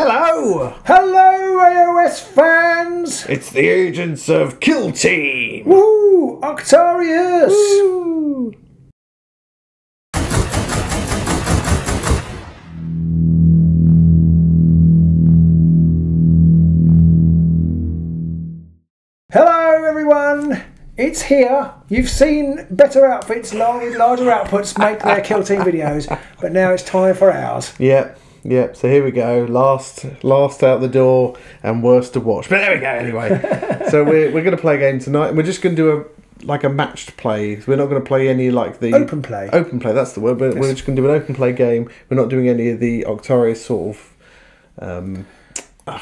Hello! Hello, AOS fans! It's the agents of Kill Team! Woo! OCTARIUS! Woo! Hello, everyone! It's here. You've seen better outfits, larger outputs make their Kill Team videos, but now it's time for ours. Yep, so here we go. Last out the door and worst to watch. But there we go anyway. So we're going to play a game tonight and we're just going to do a matched play. We're not going to play any like the... Open play. Open play, that's the word. But we're just going to do an open play game. We're not doing any of the OCTARIUS sort of...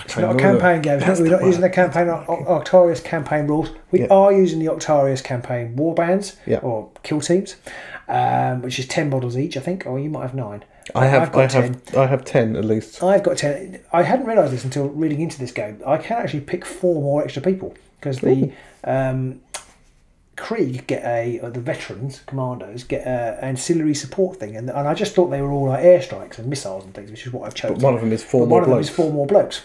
it's not a campaign game. We're not using the campaign OCTARIUS campaign rules. We are using the OCTARIUS campaign warbands or kill teams, which is 10 models each, I think. Or you might have 9. I have 10 at least. I've got 10. I hadn't realised this until reading into this game. I can actually pick 4 more extra people because the Krieg the veterans commandos get an ancillary support thing, and I just thought they were all like airstrikes and missiles and things, which is what I've chosen. But one of them is 4 more blokes. One of them is 4 more blokes,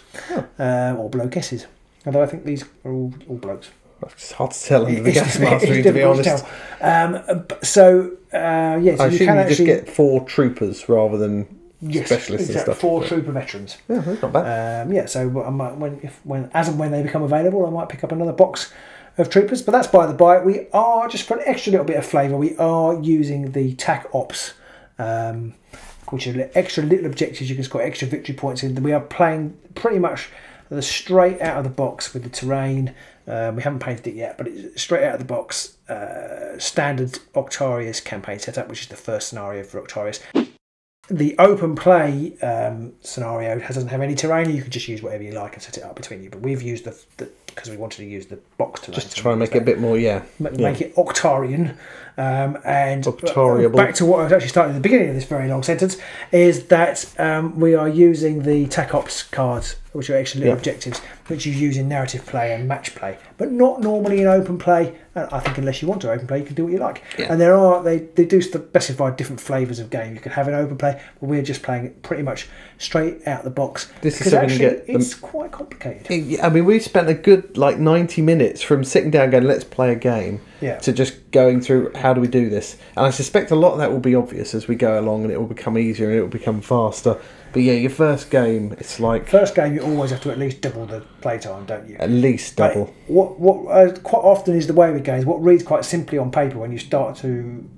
or blokesses. Although I think these are all blokes. It's hard to tell under the gas mastery, to be honest. So you can actually just get 4 troopers rather than specialists and stuff. 4 trooper veterans. Yeah, that's not bad. So I might, as and when they become available, I might pick up another box of troopers. But that's by the by. We are, just for an extra little bit of flavour, we are using the TAC Ops, which are extra little objectives you can score extra victory points in. We are playing pretty much the straight out of the box with the terrain. We haven't painted it yet, but it's straight out of the box standard OCTARIUS campaign setup, which is the first scenario for OCTARIUS. The open play scenario doesn't have any terrain. You can just use whatever you like and set it up between you. But we've used because we wanted to use the box terrain. Just to try and make it a bit more, make it Octarian. And Octariable. Back to what I was actually starting at the beginning of this very long sentence, is that we are using the TAC Ops cards, which are extra little objectives, which you use in narrative play and match play, but not normally in open play. I think unless you want to open play, you can do what you like. And they do specify different flavours of game you can have in open play, but we're just playing it pretty much straight out the box. This is something it's quite complicated. I mean, we spent a good 90 minutes from sitting down going, let's play a game, to just going through how do we do this. And I suspect a lot of that will be obvious as we go along, and it will become easier and it will become faster. But yeah, your first game, it's like... First game, you always have to at least double the playtime, don't you? At least double. What quite often is the way with games, what reads quite simply on paper when you start to...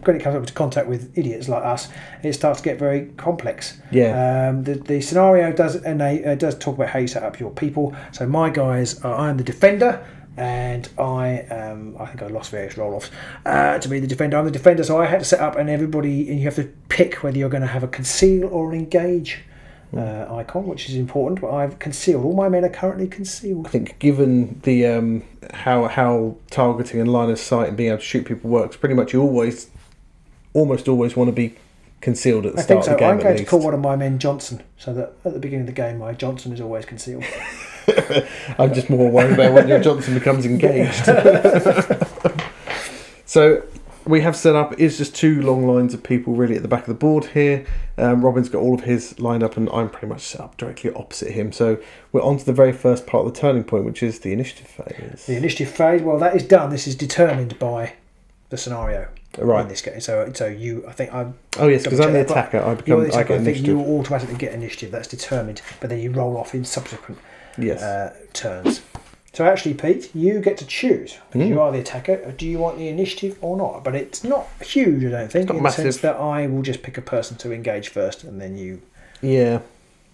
When it comes up into contact with idiots like us, it starts to get very complex. The scenario does talk about how you set up your people. So my guys I am the defender, and I think I lost various roll-offs to be the defender. I'm the defender, so I had to set up, and you have to pick whether you're going to have a conceal or an engage icon, which is important. But I've concealed. All my men are currently concealed. I think given the how targeting and line of sight and being able to shoot people works, pretty much you almost always want to be concealed at the start of the game. I'm going to call one of my men Johnson, so that at the beginning of the game my Johnson is always concealed. I'm just more worried about when your Johnson becomes engaged. So we have set up, it's just 2 long lines of people really at the back of the board here. Robin's got all of his lined up and I'm pretty much set up directly opposite him. So we're on to the very first part of the turning point, which is the initiative phase. The initiative phase, well, that is done. This is determined by the scenario. Right. In this game, so you, I think I'm. Oh yes, because I'm the attacker. I get initiative. I think you automatically get initiative. That's determined, but then you roll off in subsequent turns. So actually, Pete, you get to choose. You are the attacker. Do you want the initiative or not? But it's not huge, I don't think, in the sense that I will just pick a person to engage first, and then you. Yeah.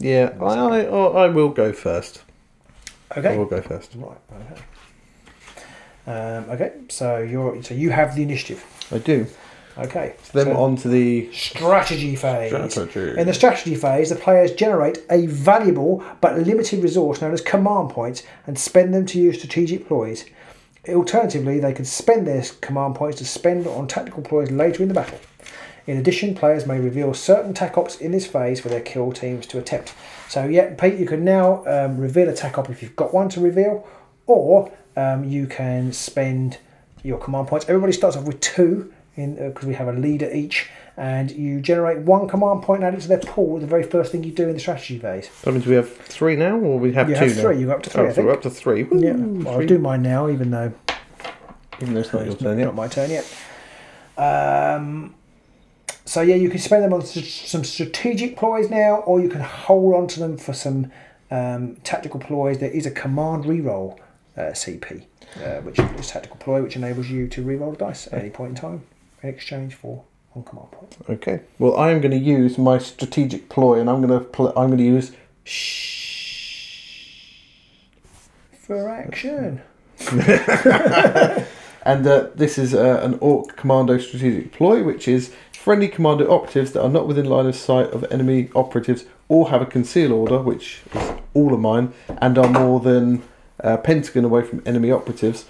I will go first. Okay. I will go first. Right. Okay. So you have the initiative. I do. Okay. So then we're on to the strategy phase. In the strategy phase, the players generate a valuable but limited resource known as command points and spend them to use strategic ploys. Alternatively, they can spend their command points to spend on tactical ploys later in the battle. In addition, players may reveal certain TAC Ops in this phase for their kill teams to attempt. So yeah, Pete, you can now reveal a TAC Op if you've got one to reveal, or you can spend your command points. Everybody starts off with 2 because we have a leader each, and you generate 1 command point and add it to their pool. The very first thing you do in the strategy phase. That means we have 3 now, or we have 2 now? You have 3. You go up to 3. Oh, so we're up to 3. Woo, yeah, well, I'll do mine now, even though it's not your turn yet. Not my turn yet. So yeah, you can spend them on some strategic ploys now, or you can hold on to them for some tactical ploys. There is a command reroll CP, which is tactical ploy, which enables you to reroll the dice at any point in time in exchange for 1 command point. Okay. Well, I am going to use my strategic ploy, and I'm going to use for action. And this is an Ork Commando strategic ploy, which is friendly commando operatives that are not within line of sight of enemy operatives or have a conceal order, which is all of mine, and are more than pentagon away from enemy operatives.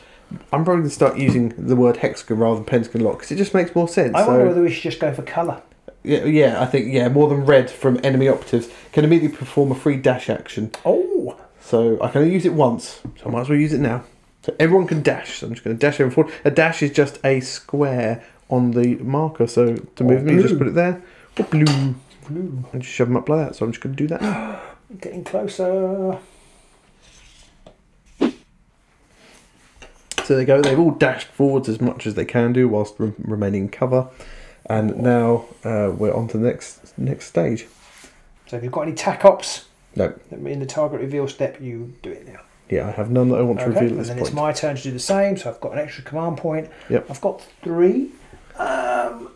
I'm probably going to start using the word hexagon rather than pentagon lot, because it just makes more sense. I wonder whether we should just go for colour. Yeah, I think, more than red from enemy operatives. Can immediately perform a free dash action. Oh! So I can only use it once, so I might as well use it now. So everyone can dash, so I'm just going to dash everyone forward. A dash is just a square on the marker, so to move me, you just put it there. Or blue. And just shove them up like that, so I'm just going to do that. Getting closer. So there you go, they've all dashed forwards as much as they can do whilst remaining in cover. And now we're on to the next stage. So if you've got any tac ops no. in the target reveal step, you do it now. Yeah, I have none that I want to reveal at this and then point. it's my turn to do the same, so I've got an extra command point. Yep. I've got 3. I'm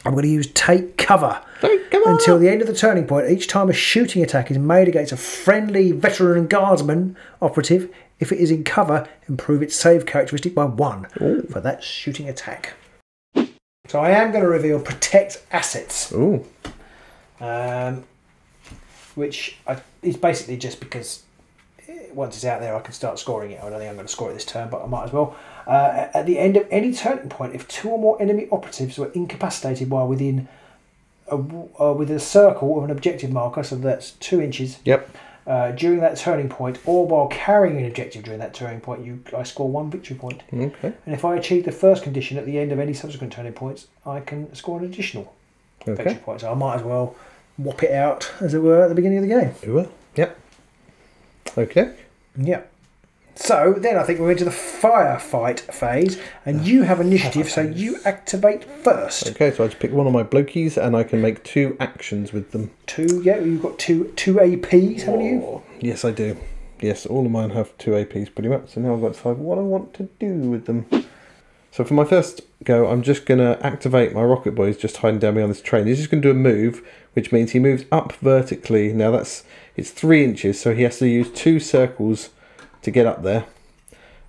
going to use take cover. Until the end of the turning point. Each time a shooting attack is made against a friendly veteran guardsman operative, if it is in cover, improve its save characteristic by 1 for that shooting attack. So I am going to reveal protect assets. Ooh. Which is basically just because once it's out there I can start scoring it. I don't think I'm going to score it this turn, but I might as well. At the end of any turning point, if 2 or more enemy operatives were incapacitated while within with a circle of an objective marker, so that's 2 inches. Yep. During that turning point, or while carrying an objective during that turning point, I score 1 victory point. Okay. And if I achieve the first condition at the end of any subsequent turning points, I can score an additional victory point. So I might as well whop it out, as it were, at the beginning of the game. You will. Yep. Okay. Yep. So then I think we're into the firefight phase, and you have initiative, so you activate first. Okay, so I just pick one of my blokies, and I can make 2 actions with them. 2, yeah, you've got two APs, haven't you? Yes, I do. Yes, all of mine have 2 APs pretty much, so now I've got to decide what I want to do with them. So for my first go, I'm just going to activate my rocket boy. He's just hiding down behind this train. He's just going to do a move, which means he moves up vertically. Now it's 3 inches, so he has to use 2 circles to get up there,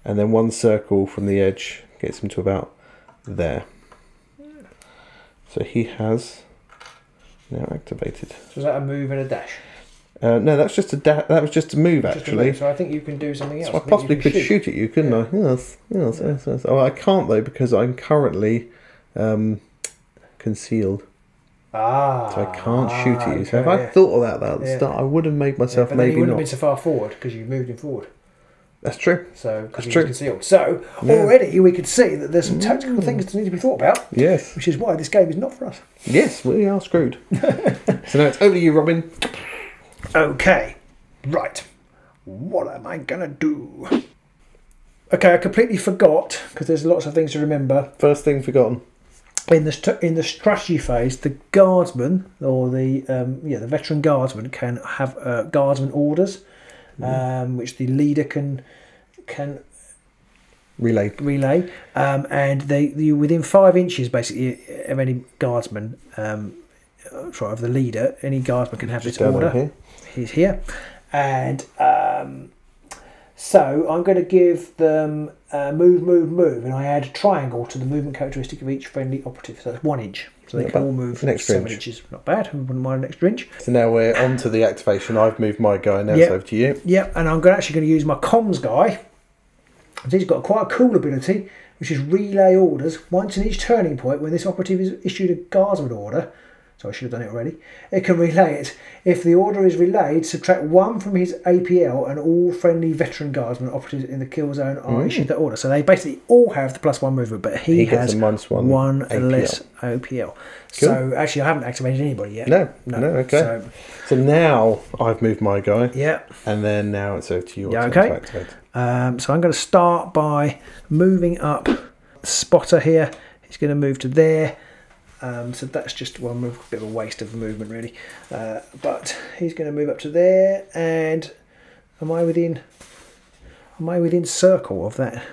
and then 1 circle from the edge gets him to about there. So he has now activated. So is that a move and a dash? No, that's just that was just a move, actually. So I think you can do something else. So I possibly could shoot at you, couldn't I? Yes. Oh, I can't though, because I'm currently concealed. So I can't shoot at you. So if I thought about that at the start, I would have made myself maybe you wouldn't not. have been so far forward because you moved him forward. That's true. So because he was concealed. So already we could see that there's some tactical things that need to be thought about. Yes. Which is why this game is not for us. Yes, we are screwed. So now it's over to you, Robin. Okay. Right. What am I gonna do? Okay, I completely forgot because there's lots of things to remember. First thing forgotten. In the strategy phase, the guardsman or the veteran guardsman can have guardsman orders, which the leader can relay, and you within 5 inches basically of any guardsman, of the leader, any guardsman can have this order. Here. He's here, and so I'm going to give them move, and I add a triangle to the movement characteristic of each friendly operative. So that's 1 inch. So they can all move 7 inches. Not bad. I wouldn't mind an extra inch. So now we're on to the activation. I've moved my guy. Now it's over to you. Yep, and I'm actually going to use my comms guy. He's got quite a cool ability, which is relay orders. Once in each turning point, when this operative is issued a guardsman order, so I should have done it already. It can relay it. If the order is relayed, subtract 1 from his APL, and all friendly veteran guardsmen operatives in the kill zone are issued that order. So they basically all have the +1 movement, but he has one APL. Less APL. Cool. So actually, I haven't activated anybody yet. No, okay. So now I've moved my guy. Yeah. And then now it's over to you. Yeah, okay. So I'm going to start by moving up the spotter here. He's going to move to there. So that's just one move, a bit of a waste of movement really. But he's going to move up to there, and am I within circle of that?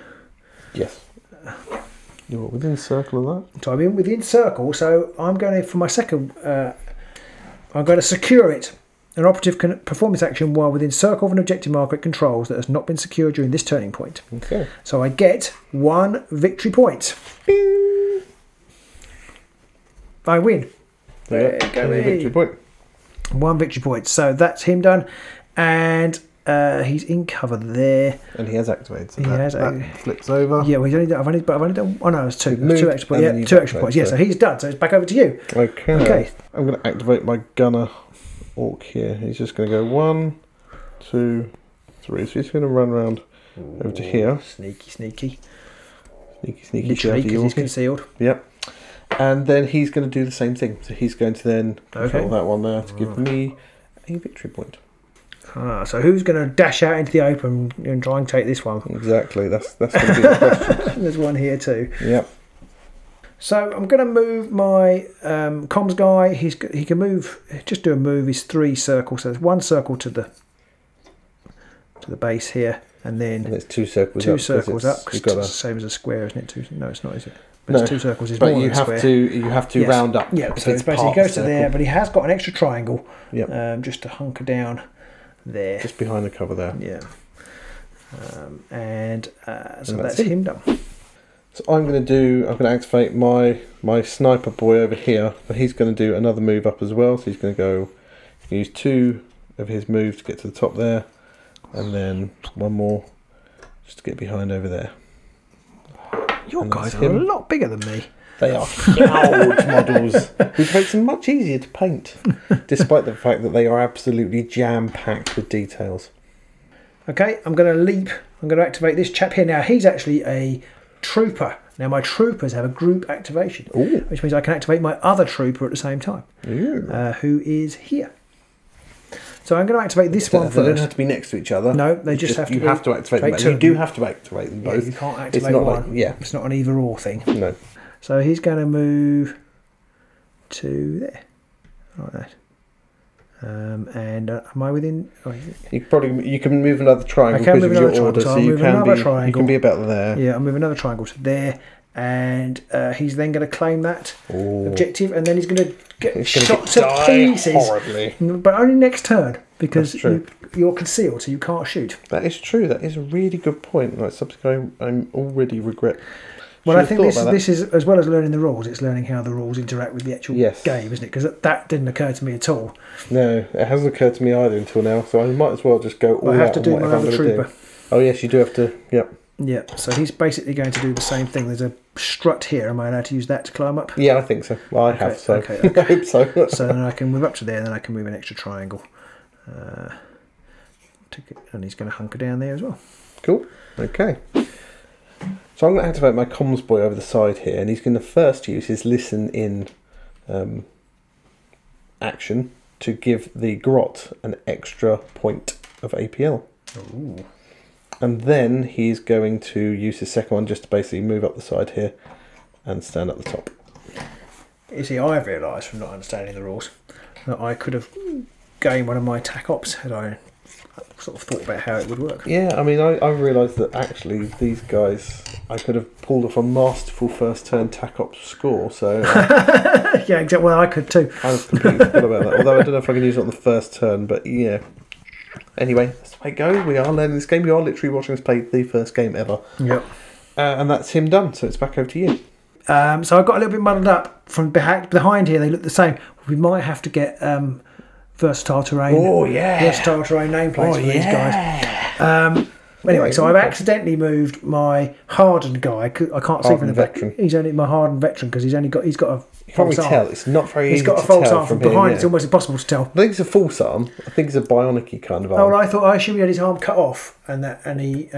Yes. You're within circle of that? So I'm within circle, so I'm going to, for my second, I'm going to secure it. An operative can perform this action while within circle of an objective marker it controls that has not been secured during this turning point. Okay. So I get 1 victory point. Bing! I win. There you go. Victory point. 1 victory point. So that's him done, and he's in cover there. And he has activated. So that flips over. Yeah, well, I've only done. Oh no, it's 2. There's 2 extra points. Yeah, 2 extra points. Yeah, so he's done. So it's back over to you. Okay. I'm going to activate my gunner orc here. He's just going to go 1, 2, 3. So he's going to run around over to here. Sneaky. Literally, because he's concealed. Yep. And then he's going to do the same thing. So he's going to then control that one there to give me a victory point. So who's going to dash out into the open and try and take this one? Exactly. That's going to be the question. There's one here too. Yep. So I'm going to move my comms guy. He can move. Just do a move. He's 3 circles. So there's 1 circle to the base here, and then it's 2 circles. 2 circles up. It's the same as a square, isn't it? No, it's not, is it? But no, it's 2 circles. Is but more you than have square. you have to round up. Yeah. So it's basically goes to there, but he has got an extra triangle. Yep. Just to hunker down there. Just behind the cover there. Yeah. So that's him done. So I'm going to activate my sniper boy over here, but he's going to do another move up as well. So he's going to use 2 of his moves to get to the top there, and then 1 more just to get behind over there. Your guys are a lot bigger than me. They are huge models, which makes them much easier to paint, despite the fact that they are absolutely jam-packed with details. Okay, I'm going to leap. I'm going to activate this chap here. Now, he's actually a trooper. Now, my troopers have a group activation, which means I can activate my other trooper at the same time, who is here. So I'm going to activate this one first. They don't have to be next to each other. No, they just have to. You have to activate them both. You do have to activate them both. You can't activate one. It's not an either-or thing. No. So he's going to move to there, like that. And am I within? You can move another triangle. I can move another triangle. Order, so you can be about there. Yeah, I'll move another triangle to there, and he's then going to claim that objective, and then he's going to get shot to pieces horribly, but only next turn because you're concealed, so you can't shoot. That is true. That is a really good point. That's something I already regret. Well, I think this is, as well as learning the rules, it's learning how the rules interact with the actual game, isn't it? Because that didn't occur to me at all. No, it hasn't occurred to me either until now, so I might as well just go all out. I have to do my other trooper. Oh, yes, you do have to, yep. Yeah, so he's basically going to do the same thing. There's a strut here. Am I allowed to use that to climb up? Yeah, I think so. Well, I have, so okay. I hope so. So then I can move up to there, and then I can move an extra triangle. And he's going to hunker down there as well. Cool, okay. So I'm going to activate my comms boy over the side here, and he's going to first use his listen in action to give the grot an extra point of APL. Ooh. And then he's going to use his second one just to basically move up the side here and stand at the top. You see, I've realised from not understanding the rules that I could have gained one of my tac ops had I sort of thought about how it would work. Yeah, I mean, I realised that actually these guys, I could have pulled off a masterful first turn tac ops score, so... yeah, exactly. Well, I could too. I was completely forgot about that, although I don't know if I can use it on the first turn, but yeah. Anyway, that's the way it goes. We are learning this game. You are literally watching us play the first game ever. Yep. And that's him done, so it's back over to you. So I got a little bit muddled up from behind here. They look the same. We might have to get versatile terrain. Oh yeah. Versatile terrain nameplates for these guys. Anyway, so I've accidentally moved my hardened guy. I can't see from the back. Veteran. He's only my hardened veteran because he's got You can't false really arm. tell. It's not very He's easy got a to false tell arm from here, behind. yeah. It's almost impossible to tell. I think it's a false arm. I think it's a bionic kind of arm. Oh, well, I assume he had his arm cut off and he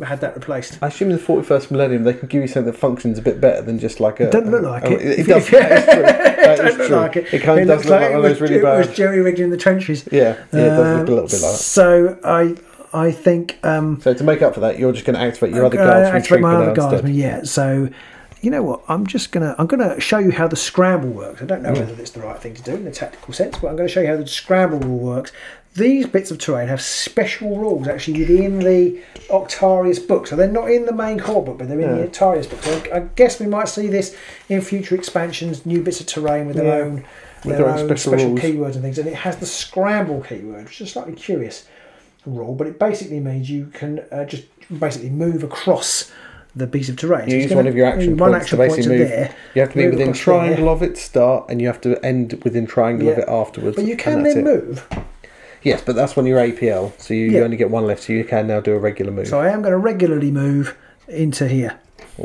had that replaced. I assume in the 41st millennium they can give you something that functions a bit better than just like a... It doesn't look like it. It does. That is true. Like it. It kind of does look like one of those really bad... It was jerry-rigged in the trenches. Yeah, it does look a little bit like that. So I think... so to make up for that, you're just going to activate your other guardsman. activate my other guardsman, yeah. So... You know what? I'm gonna show you how the scramble works. I don't know whether it's the right thing to do in a tactical sense, but I'm going to show you how the scramble rule works. These bits of terrain have special rules actually within the OCTARIUS book, so they're not in the main core book, but they're in the OCTARIUS book. So I guess we might see this in future expansions, new bits of terrain with their own special keywords and things. And it has the scramble keyword, which is a slightly curious rule, but it basically means you can just basically move across the piece of terrain. You use one of your action points to basically move. There, you have to be within triangle of it to start, and you have to end within triangle of it afterwards. But you can then move. Yes, but that's when you're APL, so you only get one left, so you can now do a regular move. So I am going to regularly move into here,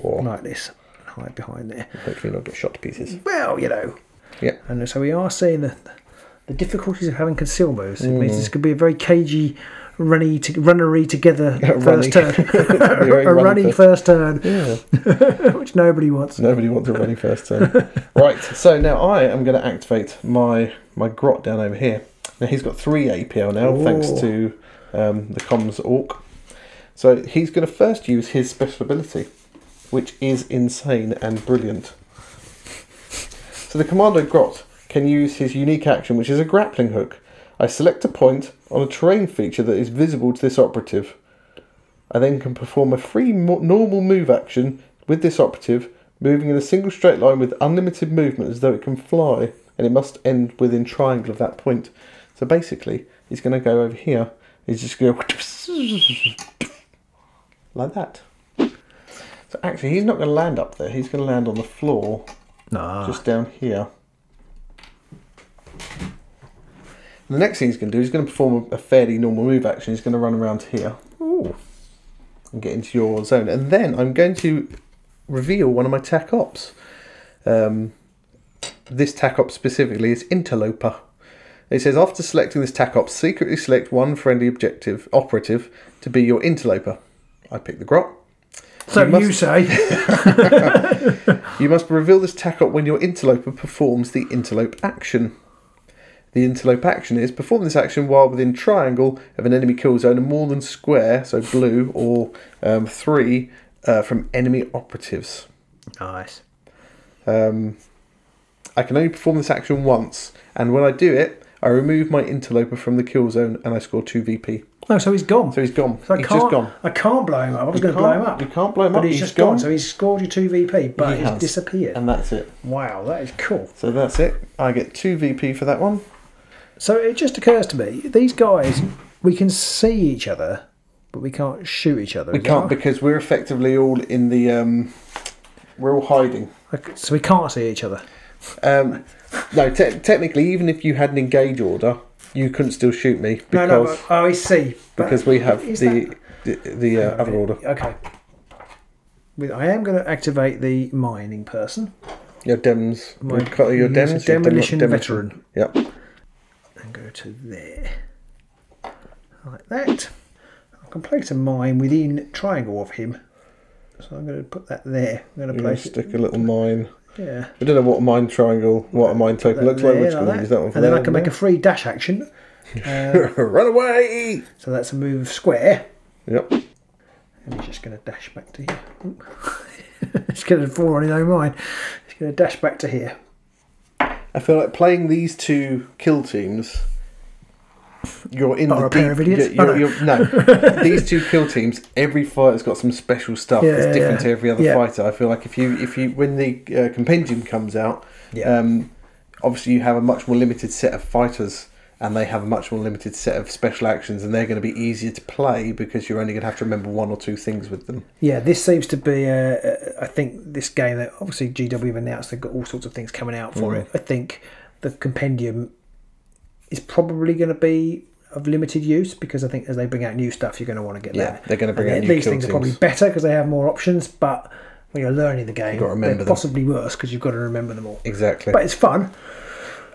like this, hide behind there. Hopefully not get shot to pieces. Well, you know. Yeah. And so we are seeing the difficulties of having conceal moves. It means this could be a very cagey, runnery together first turn. A running first turn, which nobody wants. Nobody wants a running first turn. Right, so now I am going to activate my grot down over here. Now he's got 3 APL now, thanks to the comms Ork. So he's going to first use his special ability, which is insane and brilliant. So the Commando Grot can use his unique action, which is a grappling hook. I select a point on a terrain feature that is visible to this operative. I then can perform a free normal move action with this operative, moving in a single straight line with unlimited movement as though it can fly, and it must end within triangle of that point. So basically, he's going to go over here. He's just going to like that. So actually, he's not going to land up there. He's going to land on the floor, just down here. And the next thing he's going to do is going to perform a fairly normal move action. He's going to run around here and get into your zone. And then I'm going to reveal one of my TAC ops. This TAC op specifically is Interloper. It says, after selecting this TAC op, secretly select one friendly operative to be your interloper. I pick the Grot. So you say. You must reveal this TAC op when your interloper performs the interlope action. The interlope action is, perform this action while within triangle of an enemy kill zone and more than square, so blue, or 3 from enemy operatives. Nice. I can only perform this action once, and when I do it, I remove my interloper from the kill zone and I score 2 VP. Oh, so he's gone. So he's gone. So he's just gone. I can't blow him up. I was going to blow him up. You can't blow him up. But he's just gone. So he's scored you 2 VP, but he's disappeared. And that's it. Wow, that is cool. So that's it. I get 2 VP for that one. So it just occurs to me, these guys, we can see each other, but we can't shoot each other. We can't because we're effectively all in the... we're all hiding. So we can't see each other. No, technically, even if you had an engage order, you couldn't still shoot me because I see. Because we have the other order. Okay. I am going to activate the mining person. Your dems. Your dems. Demolition veteran. Yep. And go to there, like that. I can place a mine within triangle of him. So I'm going to put that there. I'm going to place stick a little mine. Yeah. We don't know what a mine triangle, what a mine token looks like. We're just going to use that one for and then I can make a free dash action. Run away! So that's a move square. Yep. And he's just going to dash back to here. He's going to fall on his own mine. He's going to dash back to here. I feel like playing these 2 kill teams. You're in the pair of idiots. No, these 2 kill teams. Every fighter's got some special stuff that's different to every other fighter. I feel like if you when the compendium comes out, obviously you have a much more limited set of fighters, and they have a much more limited set of special actions, and they're going to be easier to play because you're only going to have to remember 1 or 2 things with them. Yeah, this seems to be, I think, this game that obviously GW have announced they've got all sorts of things coming out for it. I think the compendium is probably going to be of limited use because I think as they bring out new stuff, you're going to want to get that. They're going to bring out new these things are probably better because they have more options, but when you're learning the game. You've got to remember them. Possibly worse because you've got to remember them all. Exactly. But it's fun.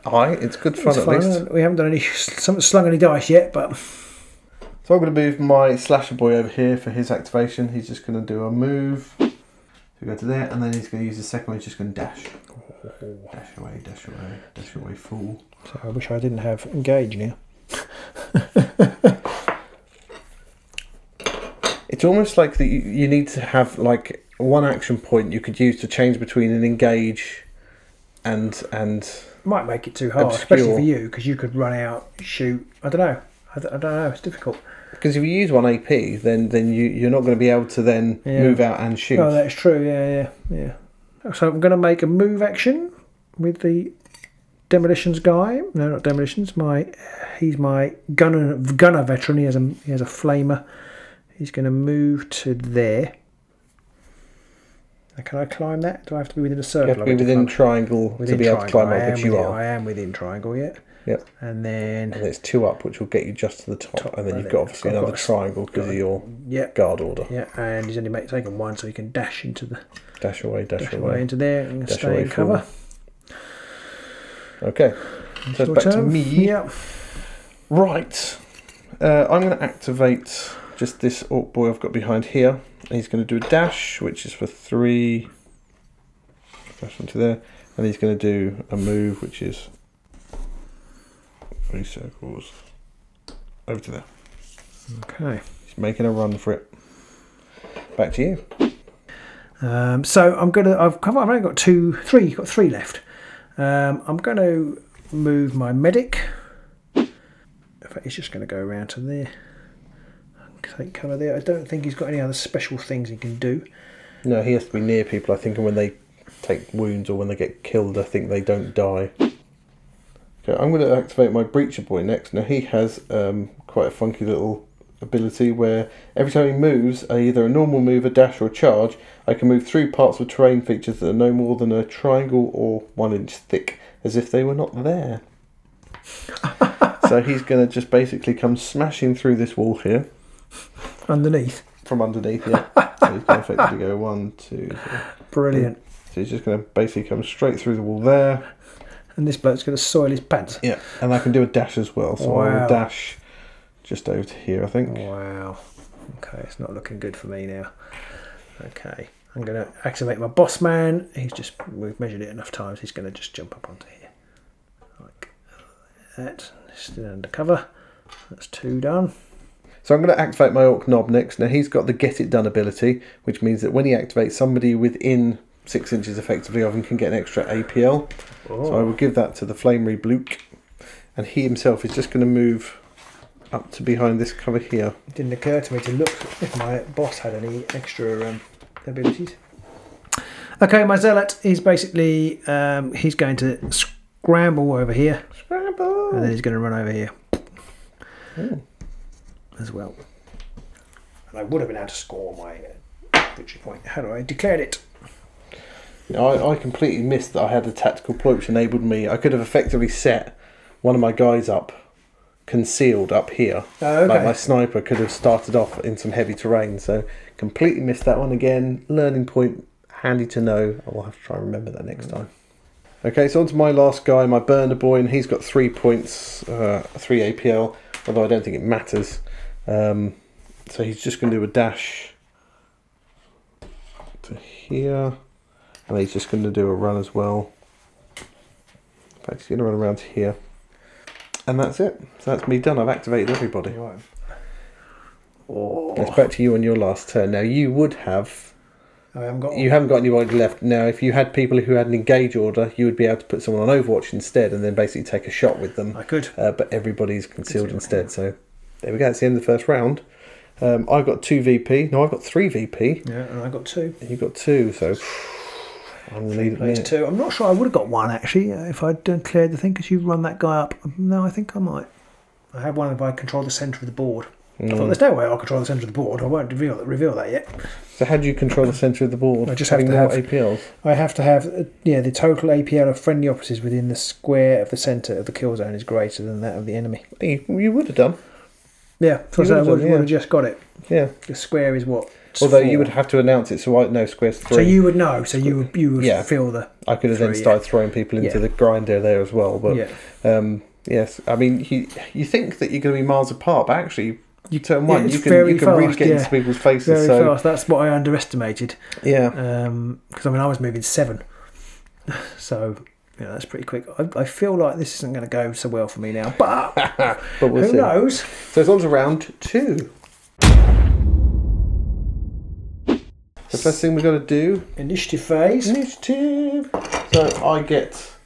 Aye, it's good fun at least. We haven't done any slung any dice yet, but. So I'm going to move my slasher boy over here for his activation. He's just going to do a move. So we go to there, and then he's going to use the second one. He's just going to dash. Dash away, dash away, dash away, fool. So I wish I didn't have engage now. It's almost like that you need to have like one action point you could use to change between an engage and might make it too hard, obscure. especially for you, because you could run out, shoot. I don't know. I don't know. It's difficult. Because if you use one AP, then you're not going to be able to then move out and shoot. Oh, that's true. Yeah. So I'm going to make a move action with the demolitions guy. No, not demolitions. He's my gunner veteran. He has a flamer. He's going to move to there. Can I climb that? Do I have to be within a circle? You have to be within triangle to be able to climb up, which you are. I am within triangle, yeah. Yep. And then it's 2 up, which will get you just to the top. And then you've got obviously another triangle because of your guard order. Yeah, and he's only taken 1, so he can dash into the... Dash away into there and stay in cover. Okay. So it's back to me. Yeah. Right. I'm going to activate just this orc boy I've got behind here. He's going to do a dash, which is for 3. Dash into there. And he's going to do a move, which is 3 circles over to there. Okay. He's making a run for it. Back to you. So I've only got 3 left. I'm going to move my medic. In fact, he's just going to go around to there. Take cover there. I don't think he's got any other special things he can do. No, he has to be near people, I think, and when they take wounds or when they get killed, I think they don't die. Okay, I'm going to activate my Breacher boy next. Now he has quite a funky little ability where every time he moves, either a normal move, a dash or a charge, I can move through parts of terrain features that are no more than a triangle or 1 inch thick, as if they were not there. So he's going to just basically come smashing through this wall here. Underneath? From underneath, yeah. So he's going to effectively go 1, 2, 3. Brilliant. So he's just going to basically come straight through the wall there. And this bloke's going to soil his pants. Yeah, and I can do a dash as well. So I will dash just over to here, I think. Wow. Okay, it's not looking good for me now. Okay, I'm going to activate my boss man. We've measured it enough times. He's going to just jump up onto here. Like that. Still under cover. That's 2 done. So I'm going to activate my Orc Knob next. Now he's got the Get It Done ability, which means that when he activates, somebody within 6 inches effectively of him can get an extra APL. Oh. So I will give that to the Flamery Bluke. And he himself is just going to move up to behind this cover here. It didn't occur to me to look if my boss had any extra abilities. Okay, my Zealot is basically, he's going to scramble over here. Scramble! And then he's going to run over here. Oh. As well. And I would have been able to score my victory point had I declared it. I completely missed that I had a tactical ploy which enabled me. I could have effectively set one of my guys up concealed up here. Oh, okay. Like my sniper could have started off in some heavy terrain. So completely missed that one again. Learning point, handy to know. I will have to try and remember that next time. Okay, so on to my last guy, my Burner Boy, and he's got 3 points, 3 APL, although I don't think it matters. So he's just going to do a dash to here, and he's just going to do a run as well. In fact, he's going to run around to here, and that's it. So that's me done. I've activated everybody. Right. Oh. It's back to you on your last turn. Now you would have. You haven't got anybody left. Now, if you had people who had an engage order, you would be able to put someone on Overwatch instead and then basically take a shot with them. I could. But everybody's concealed instead. So there we go. That's the end of the first round. I've got 2 VP. No, I've got 3 VP. Yeah, and I got 2. And you've got 2. So I'm going to leave it there. 2. I'm not sure I would have got 1 actually if I'd cleared the thing because you've run that guy up. No, I think I might. I had 1 if I control the centre of the board. I thought there's no way I'll control the centre of the board. I won't reveal that yet. So how do you control the centre of the board? I just have to have APLs. I have to have the total APL of friendly officers within the square of the centre of the kill zone is greater than that of the enemy. You would have done. Yeah, so I would have just got it. Yeah. The square is what? Although you would have to announce it, so I know square's 3. So you would know, so you would feel the... I could have then started throwing people into the grinder there as well, but yes, I mean, you think that you're going to be miles apart, but actually, you turn one, you can really get into people's faces. Very fast, that's what I underestimated. Yeah. Because, I mean, I was moving 7, so... Yeah, that's pretty quick. I feel like this isn't going to go so well for me now, but, we'll who knows? So it's on to round 2. The first thing we've got to do... Initiative phase. Initiative. So I get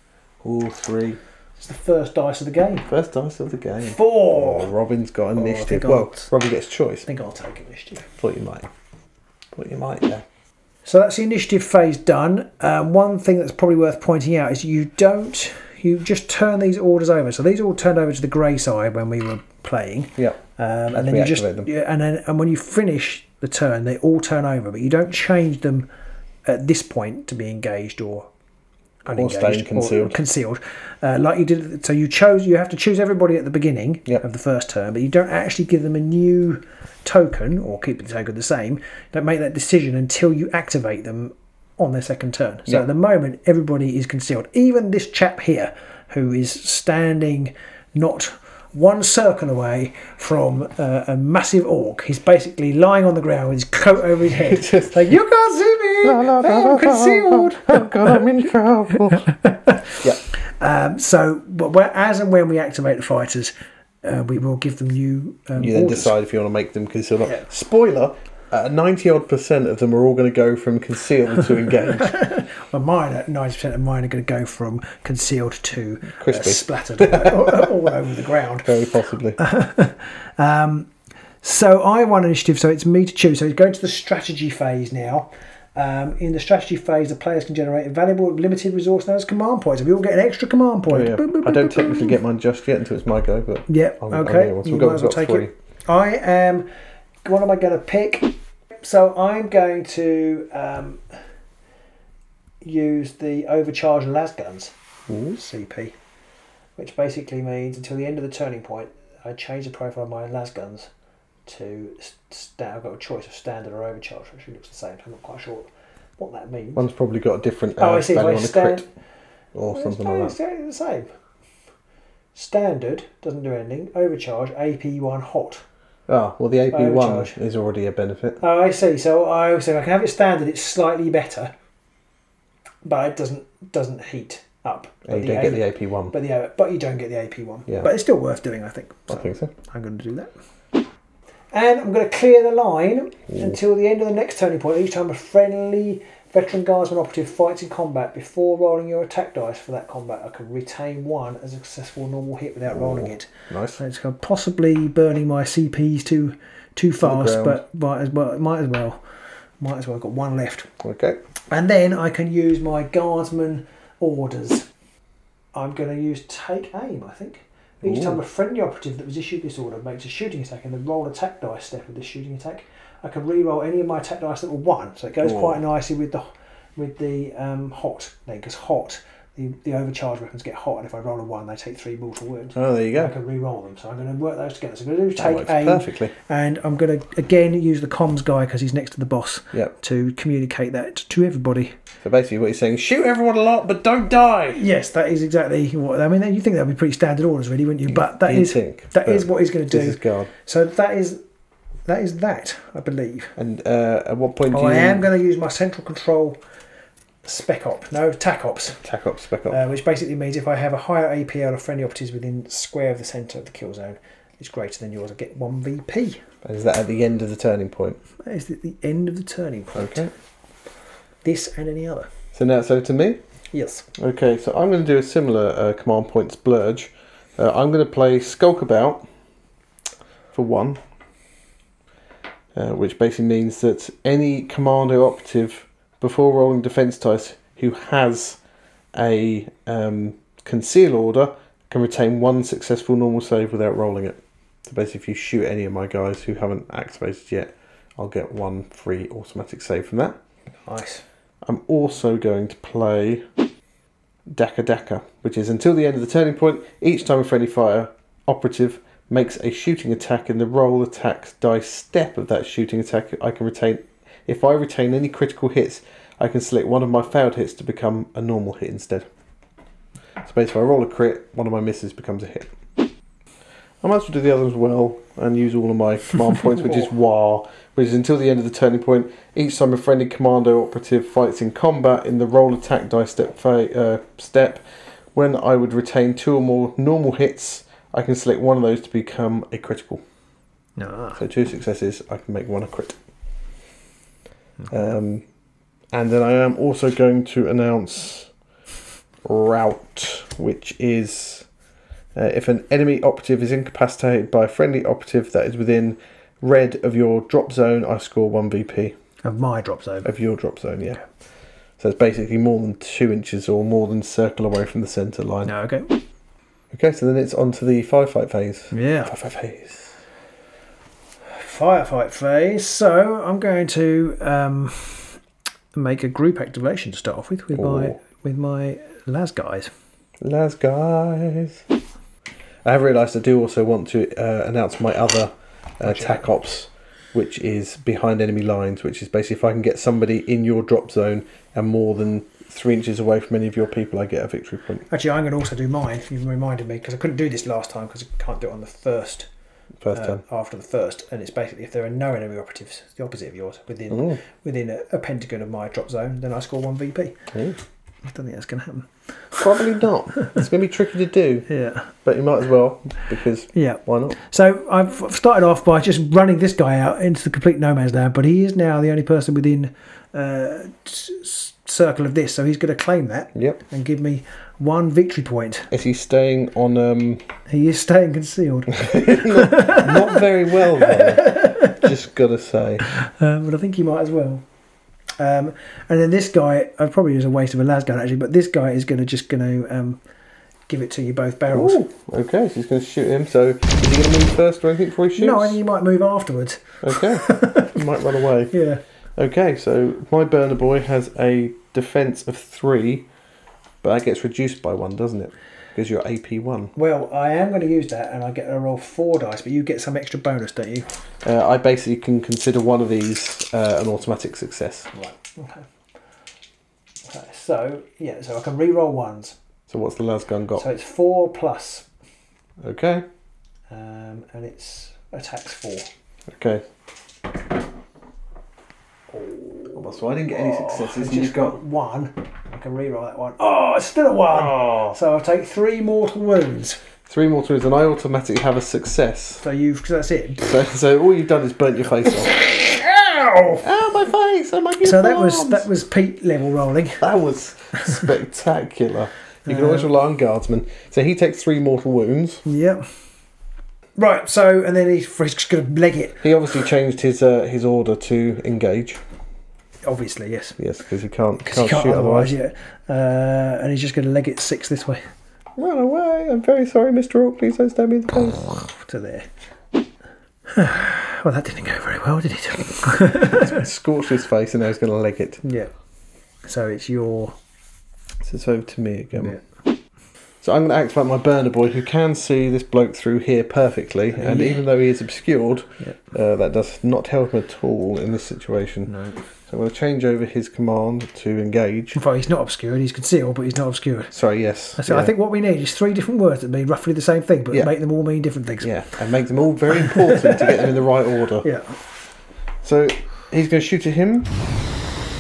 all 3. It's the first dice of the game. First dice of the game. 4. Oh, Robin's got initiative. Well, Robin gets choice. I think I'll take initiative. Thought you might, yeah. So that's the initiative phase done. One thing that's probably worth pointing out is you just turn these orders over. So these all turned over to the grey side when we were playing. Yeah. And then you just and when you finish the turn, they all turn over, but you don't change them at this point to be engaged or unengaged or staying concealed. Like you did. So you have to choose everybody at the beginning of the first turn, but you don't actually give them a new token or keep the token the same. Don't make that decision until you activate them on their second turn. So at the moment, everybody is concealed. Even this chap here, who is standing not one circle away from a massive orc. He's basically lying on the ground with his coat over his head. Just like, you can't see me! I'm concealed! I'm in trouble. But as and when we activate the fighters, we will give them new you then orders. decide if you want to make them concealed or not. Spoiler, 90-odd% of them are all going to go from concealed to engaged. Well, 90% of mine are going to go from concealed to splattered all over the ground. Very possibly. So I won initiative, so it's me to choose. So it's going to the strategy phase now. In the strategy phase, the players can generate a valuable limited resource known as command points. We all get an extra command point. Oh, yeah. I don't technically get mine just yet until it's my go, but okay. We've got take 3. it. What am I going to pick? So I'm going to use the overcharged las guns, CP, which basically means until the end of the turning point, I change the profile of my las guns to I've got a choice of standard or overcharged, which looks the same. I'm not quite sure what that means. One's probably got a different value on a crit or something like that. It's the same. Standard doesn't do anything. Overcharge AP1 hot. Oh, well, the AP1 is already a benefit. Oh, I see. So I can have it standard. It's slightly better, but it doesn't heat up. You don't get the AP1. But you don't get the AP1. Yeah. But it's still worth doing, I think. I think so. I'm going to do that. And I'm going to clear the line until the end of the next turning point. Each time a friendly veteran guardsman operative fights in combat, before rolling your attack dice for that combat, I can retain 1 as a successful normal hit without rolling it. Nice. So it's possibly burning my CPs too fast, but might as well. I've got 1 left. Okay. And then I can use my guardsman orders. I'm going to use take aim, I think. Each time a friendly operative that was issued this order makes a shooting attack and the roll attack dice step with this shooting attack, I can re-roll any of my attack dice that were 1. So it goes quite nicely with the hot then, because hot, the overcharged weapons get hot, and if I roll a 1, they take 3 mortal wounds. Oh, there you go. I can re-roll them. So I'm going to work those together. So I'm going to do take aim, perfectly. And I'm going to again use the comms guy because he's next to the boss to communicate that to everybody. So basically, what he's saying is shoot everyone a lot, but don't die. Yes, that is exactly what I mean. You think that would be pretty standard orders, really, wouldn't you? But that is what he's going to do. This is guard. So that is that, I believe. And at what point do you... I am going to use my central control TAC ops. TAC ops, spec op. Which basically means if I have a higher APL of friendly operatives within square of the centre of the kill zone, it's greater than yours. I get 1 VP. And is that at the end of the turning point? That is at the end of the turning point. Okay. This and any other. So to me? Yes. Okay, so I'm going to do a similar command point splurge. I'm going to play Skulk About for 1. Which basically means that any commando operative, before rolling defense dice, who has a conceal order can retain 1 successful normal save without rolling it. So basically, if you shoot any of my guys who haven't activated yet, I'll get 1 free automatic save from that. Nice. I'm also going to play Daka, which is until the end of the turning point, each time a friendly fire operative makes a shooting attack in the roll attack dice step of that shooting attack, I can retain. If I retain any critical hits, I can select one of my failed hits to become a normal hit instead. So basically, if I roll a crit, one of my misses becomes a hit. I might as well do the others as well and use all of my command points, which is WAR, which is until the end of the turning point. Each time a friendly commando operative fights in combat in the roll attack dice step, when I would retain 2 or more normal hits, I can select one of those to become a critical. So 2 successes, I can make one a crit. And then I am also going to announce Rout, which is if an enemy operative is incapacitated by a friendly operative that is within red of your drop zone, I score 1 VP. Of my drop zone? Of your drop zone, yeah. So it's basically more than 2 inches or more than circle away from the centre line. Okay. Okay, so then it's on to the firefight phase. Yeah. Firefight phase. Firefight phase. So I'm going to make a group activation to start off with my Las guys. Las guys. I have realised I do also want to announce my other TAC ops, which is behind enemy lines, which is basically if I can get somebody in your drop zone and more than 3 inches away from any of your people, I get a victory point. Actually, I'm going to also do mine. You've reminded me, because I couldn't do this last time because I can't do it on the first turn. After the first, and it's basically if there are no enemy operatives, the opposite of yours, within a pentagon of my drop zone, then I score 1 VP. Ooh. I don't think that's going to happen. Probably not. It's going to be tricky to do. Yeah. But you might as well, because why not? So I've started off by just running this guy out into the complete no man's land, but he is now the only person within circle of this, so he's going to claim that and give me 1 victory point. Is he staying on... He is staying concealed. not very well, though. Just got to say. But I think he might as well. And then this guy, probably is a waste of a las gun actually, but this guy is going to give it to you both barrels. Ooh, okay, so he's going to shoot him. So is he going to move first or anything before he shoots? No, I think he might move afterwards. Okay, he might run away. Yeah. Okay, so my burner boy has a defense of 3, but that gets reduced by 1, doesn't it? Because you're AP 1. Well, I am going to use that, and I get to roll 4 dice, but you get some extra bonus, don't you? I basically can consider one of these an automatic success. Right. Okay. So I can re-roll 1s. So what's the las gun got? So it's 4 plus. Okay. And it's attacks 4. Okay. Oh, so I didn't get any successes. You've got 1. I can re-roll that 1. Oh, it's still a 1. Oh. So I'll take 3 mortal wounds. 3 mortal wounds, and I automatically have a success. So that's it. So all you've done is burnt your face off. Ow! Ow, my face! Oh my goodness! So that was Pete level rolling. That was spectacular. You can always rely on guardsmen. So he takes 3 mortal wounds. Yep. Right. So and then he's just going to leg it. He obviously changed his order to engage. Obviously, yes. Yes, because he can't shoot otherwise. Yeah. And he's just going to leg it 6 this way. Run away! I'm very sorry, Mr. Ork. Please don't stab me in the face. To there. Well, that didn't go very well, did it? Scorched his face, and now he's going to leg it. Yeah. So it's your. So it's over to me again. Yeah. So I'm going to activate my burner boy, who can see this bloke through here perfectly, and even though he is obscured, that does not help him at all in this situation. No. So I'm going to change over his command to engage. In fact, he's not obscured. He's concealed, but he's not obscured. Sorry, yes. So I think what we need is 3 different words that mean roughly the same thing, but make them all mean different things. Yeah, and make them all very important to get them in the right order. Yeah. So he's going to shoot at him.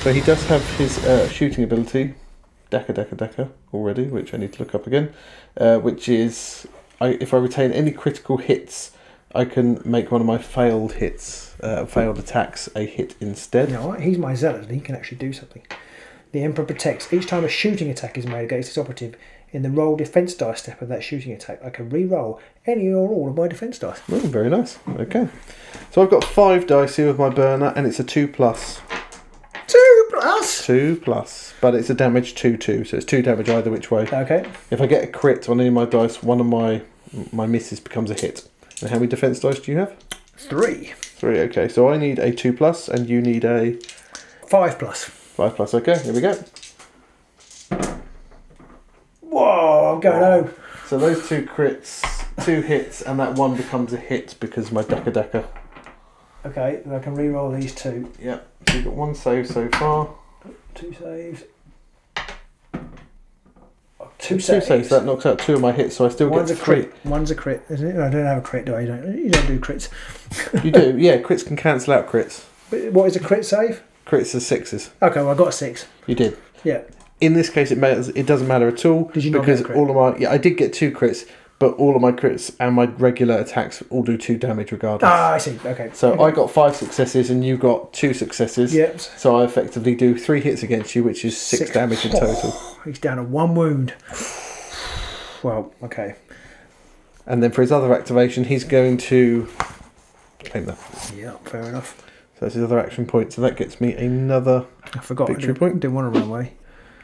So he does have his shooting ability, Decker already, which I need to look up again, which is if I retain any critical hits, I can make one of my failed attacks a hit instead. No, he's my zealot and he can actually do something. The Emperor protects. Each time a shooting attack is made against this operative, in the roll defense dice step of that shooting attack, I can re-roll any or all of my defense dice. Oh, very nice. Okay. So I've got 5 dice here with my burner, and it's a 2+. 2 plus? 2+. But it's a damage 2/2, so it's 2 damage either which way. Okay. If I get a crit on any of my dice, one of my misses becomes a hit. And how many defense dice do you have? 3. 3, okay. So I need a 2+, and you need a 5+. 5+, okay. Here we go. Whoa, I'm going home. So those 2 crits 2 hits, and that one becomes a hit because of my Decker. Okay, then I can re-roll these 2. Yep. So you've got 1 save so far. 2 saves. Two saves. So that knocks out 2 of my hits, so I still One's get a 3. crit. One's a crit, isn't it? No, I don't have a crit, do I? You don't do crits. You do, yeah. Crits can cancel out crits. But what is a crit save? Crits are 6s. Okay, well I got a 6. You did. Yeah. In this case, it matters. It doesn't matter at all. Did you not because get a crit? all of my I did get 2 crits, but all of my crits and my regular attacks all do 2 damage regardless. Ah, I see. Okay. So okay. I got 5 successes and you got 2 successes. Yep. So I effectively do 3 hits against you, which is 6 damage in total. He's down to 1 wound. Well, okay. And then for his other activation, he's going to claim that. Yeah, fair enough. So that's his other action point. So that gets me another I forgot. victory point. Didn't want to run away.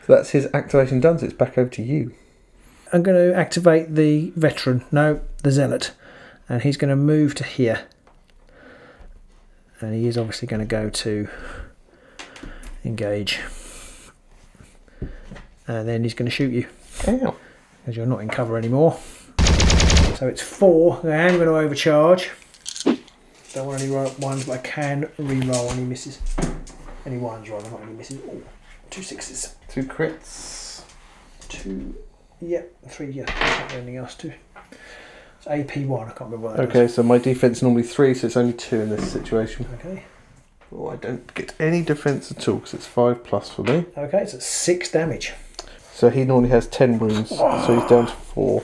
So that's his activation done. So it's back over to you. I'm going to activate the veteran. No, the zealot. And he's going to move to here. And he is obviously going to go to engage. And then he's going to shoot you. Ow. Because you're not in cover anymore. So it's 4. I am going to overcharge. Don't want any ones, but I can re-roll any misses. Any ones, rather, not any misses. Oh, 2 6s. 2 crits. 2, yeah, 3, yeah. Not anything else too. It's AP1, I can't remember what that Okay, so my defense is normally 3, so it's only 2 in this situation. Okay. Oh, I don't get any defense at all because it's 5+ for me. Okay, so it's 6 damage. So he normally has 10 wounds, so he's down to 4.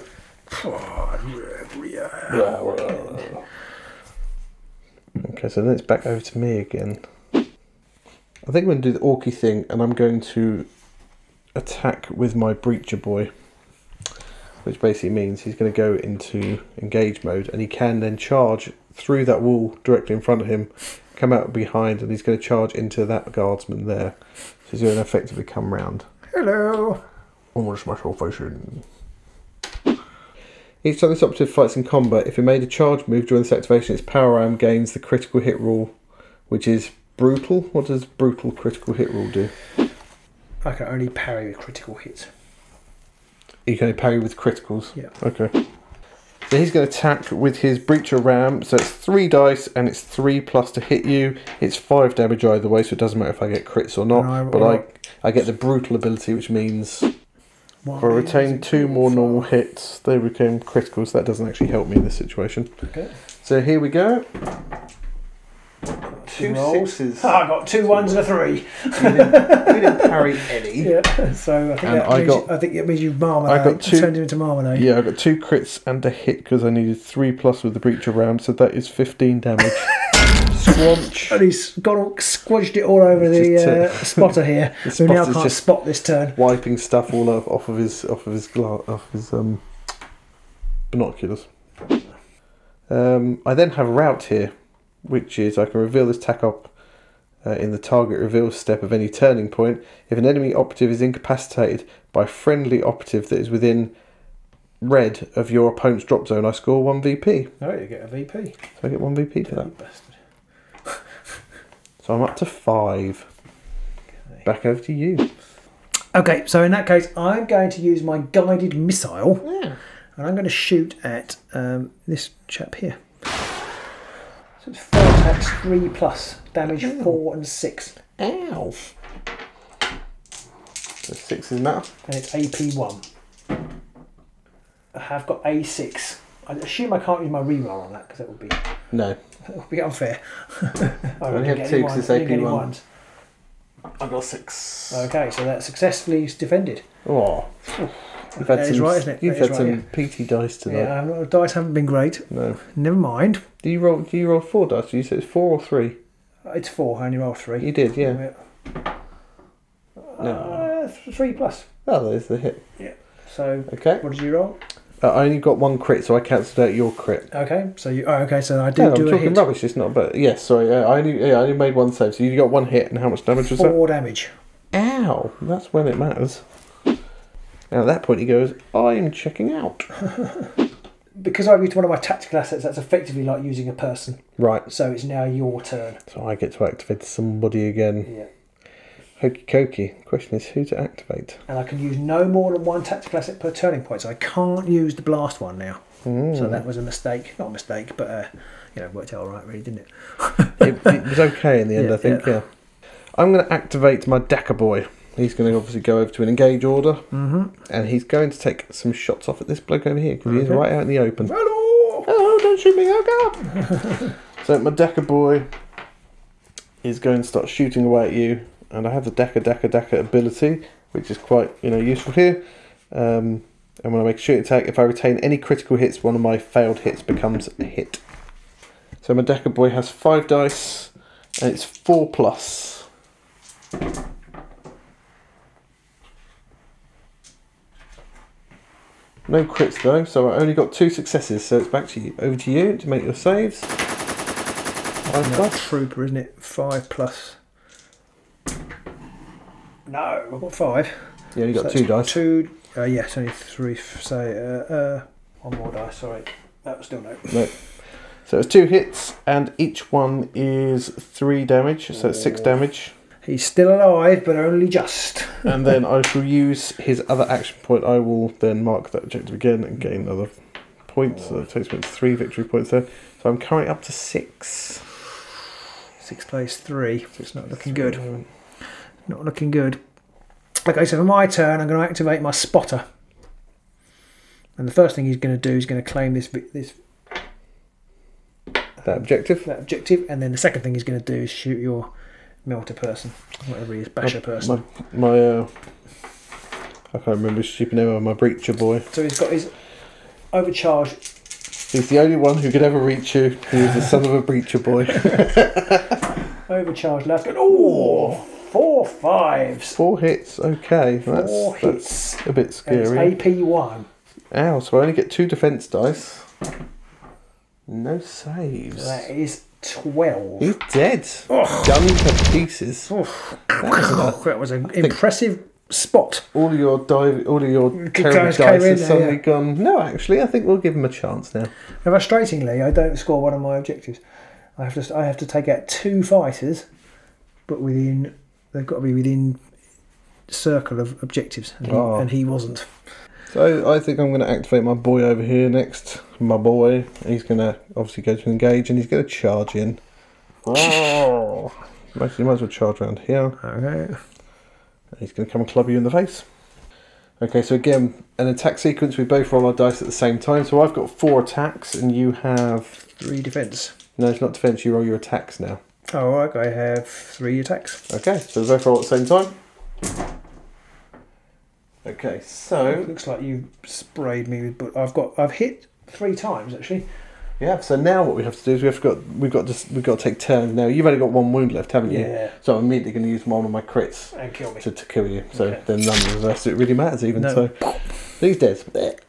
Okay, so then it's back over to me again. I think I'm going to do the Orky thing, and I'm going to attack with my Breacher Boy, which basically means he's going to go into engage mode, and he can then charge through that wall directly in front of him, come out behind, and he's going to charge into that guardsman there. So he's going to effectively come round. Hello. Almost my salvation. Each time this operative fights in combat, if he made a charge move during this activation, its power arm gains the critical hit rule, which is brutal. What does brutal critical hit rule do? I can only parry with critical hits. You can only parry with criticals? Yeah. Okay. So he's going to attack with his Breacher Ram. So it's 3 dice and it's 3+ to hit you. It's 5 damage either way, so it doesn't matter if I get crits or not. But I get the brutal ability, which means if I retain 2 more normal hits, they become critical, so that doesn't actually help me in this situation. Okay. So here we go. 2 rolls. 6s. I got 2 1s and a 3. You didn't parry any. Yeah. So I think it means you've marmalade. I got 2, turned into marmalade. Yeah, I got 2 crits and a hit because I needed 3+ with the Breacher Ram, so that is 15 damage. Squanch. And he's squodged it all over the spotter here, who now can't spot this turn. Wiping stuff all off of his binoculars. I then have a route here, which is I can reveal this tack up in the target reveal step of any turning point. If an enemy operative is incapacitated by a friendly operative that is within red of your opponent's drop zone, I score 1 VP. Oh, you get a VP. So I get 1 VP for that. You bastard. So I'm up to 5. Okay. Back over to you. Okay, so in that case, I'm going to use my guided missile. Yeah. And I'm going to shoot at this chap here. So it's 4 attacks, 3+. Damage 4 and 6. Ow. So 6 is enough. And it's AP1. I have got A6. I assume I can't use my reroll on that because that would be... No. That would be unfair. I only have 2 because it's AP1. I got 6. Okay, so that's successfully defended. Oh. You've had some, right, isn't it? You've had some PT dice tonight. Yeah, the dice haven't been great. No. Never mind. Do you roll 4 dice? You said it's 4 or 3? It's 4. I only rolled 3. You did, yeah. No. 3+. Oh, there's the hit. Yeah. So, okay. What did you roll? I only got 1 crit, so I cancelled out your crit. Okay, so you. Oh, okay, so I did do a hit. I'm talking rubbish. It's not, but yes, sorry. I only made 1 save, so you got 1 hit, and how much damage was that? 4 damage. Ow! That's when it matters. And at that point, he goes, "I'm checking out." Because I've used one of my tactical assets, that's effectively like using a person. Right. So it's now your turn. So I get to activate somebody again. Yeah. Hokey cokey. The question is who to activate. And I can use no more than 1 tactical asset per turning point, so I can't use the blast one now. So that was a mistake. Not a mistake, but you know, worked out all right, really, didn't it? It was okay in the end, I think. Yeah. I'm going to activate my Decker boy. He's going to obviously go over to an engage order, and he's going to take some shots off at this bloke over here because he is right out in the open. Hello, don't shoot me, oh God! So my Decker boy is going to start shooting away at you, and I have the Decker ability, which is quite useful here. And when I make a shooting attack, if I retain any critical hits, one of my failed hits becomes a hit. So my Decker boy has 5 dice, and it's 4+. No crits though, so I only got 2 successes, so it's back to you. Over to you to make your saves. I've got trooper, isn't it? 5+. No, I've got 5. Yeah, you got 2 dice. 2. Yes, only 3. Say 1 more dice. Sorry, that was still no. No. So it's 2 hits, and each one is 3 damage, so it's 6 damage. He's still alive, but only just. And then I shall use his other action point. I will then mark that objective again and gain another point. So that takes me to 3 victory points there. So I'm currently up to 6. 6 plays 3. It's not looking good. Not looking good. Okay, so for my turn, I'm going to activate my spotter. And the first thing he's going to do is going to claim that objective. And then the second thing he's going to do is shoot your melter person, whatever he is, basher person. I can't remember his stupid name. My breacher boy. So he's got his overcharge. He's the only one who could ever reach you. He's the son of a breacher boy. Overcharge last. Oh, 4 5s. 4 hits. Okay, Four hits. That's a bit scary. And it's AP1. Ow! So I only get 2 defense dice. No saves. That is 12. He's dead. Done to pieces. That was an impressive spot. All your terrible dice have suddenly gone. No, actually, I think we'll give him a chance now. Now, frustratingly, I don't score one of my objectives. I have to take out 2 fighters, but they've got to be within circle of objectives, and he wasn't. So I think I'm going to activate my boy over here next. My boy. He's going to obviously go to engage, and he's going to charge in. Oh. You might as well charge around here. Okay. He's going to come and club you in the face. Okay, so again, an attack sequence. We both roll our dice at the same time. So I've got 4 attacks, and you have 3 defense. No, it's not defense. You roll your attacks now. Oh, right. I have 3 attacks. Okay, so we both roll at the same time. Okay, so it looks like you sprayed me with, but I've hit 3 times actually. Yeah. So now what we have to do is we've got to take turns. Now you've only got 1 wound left, haven't you? Yeah. So I'm immediately going to use one of my crits and kill me to kill you. So okay. Then none of the rest it really matters even. No. So he's dead.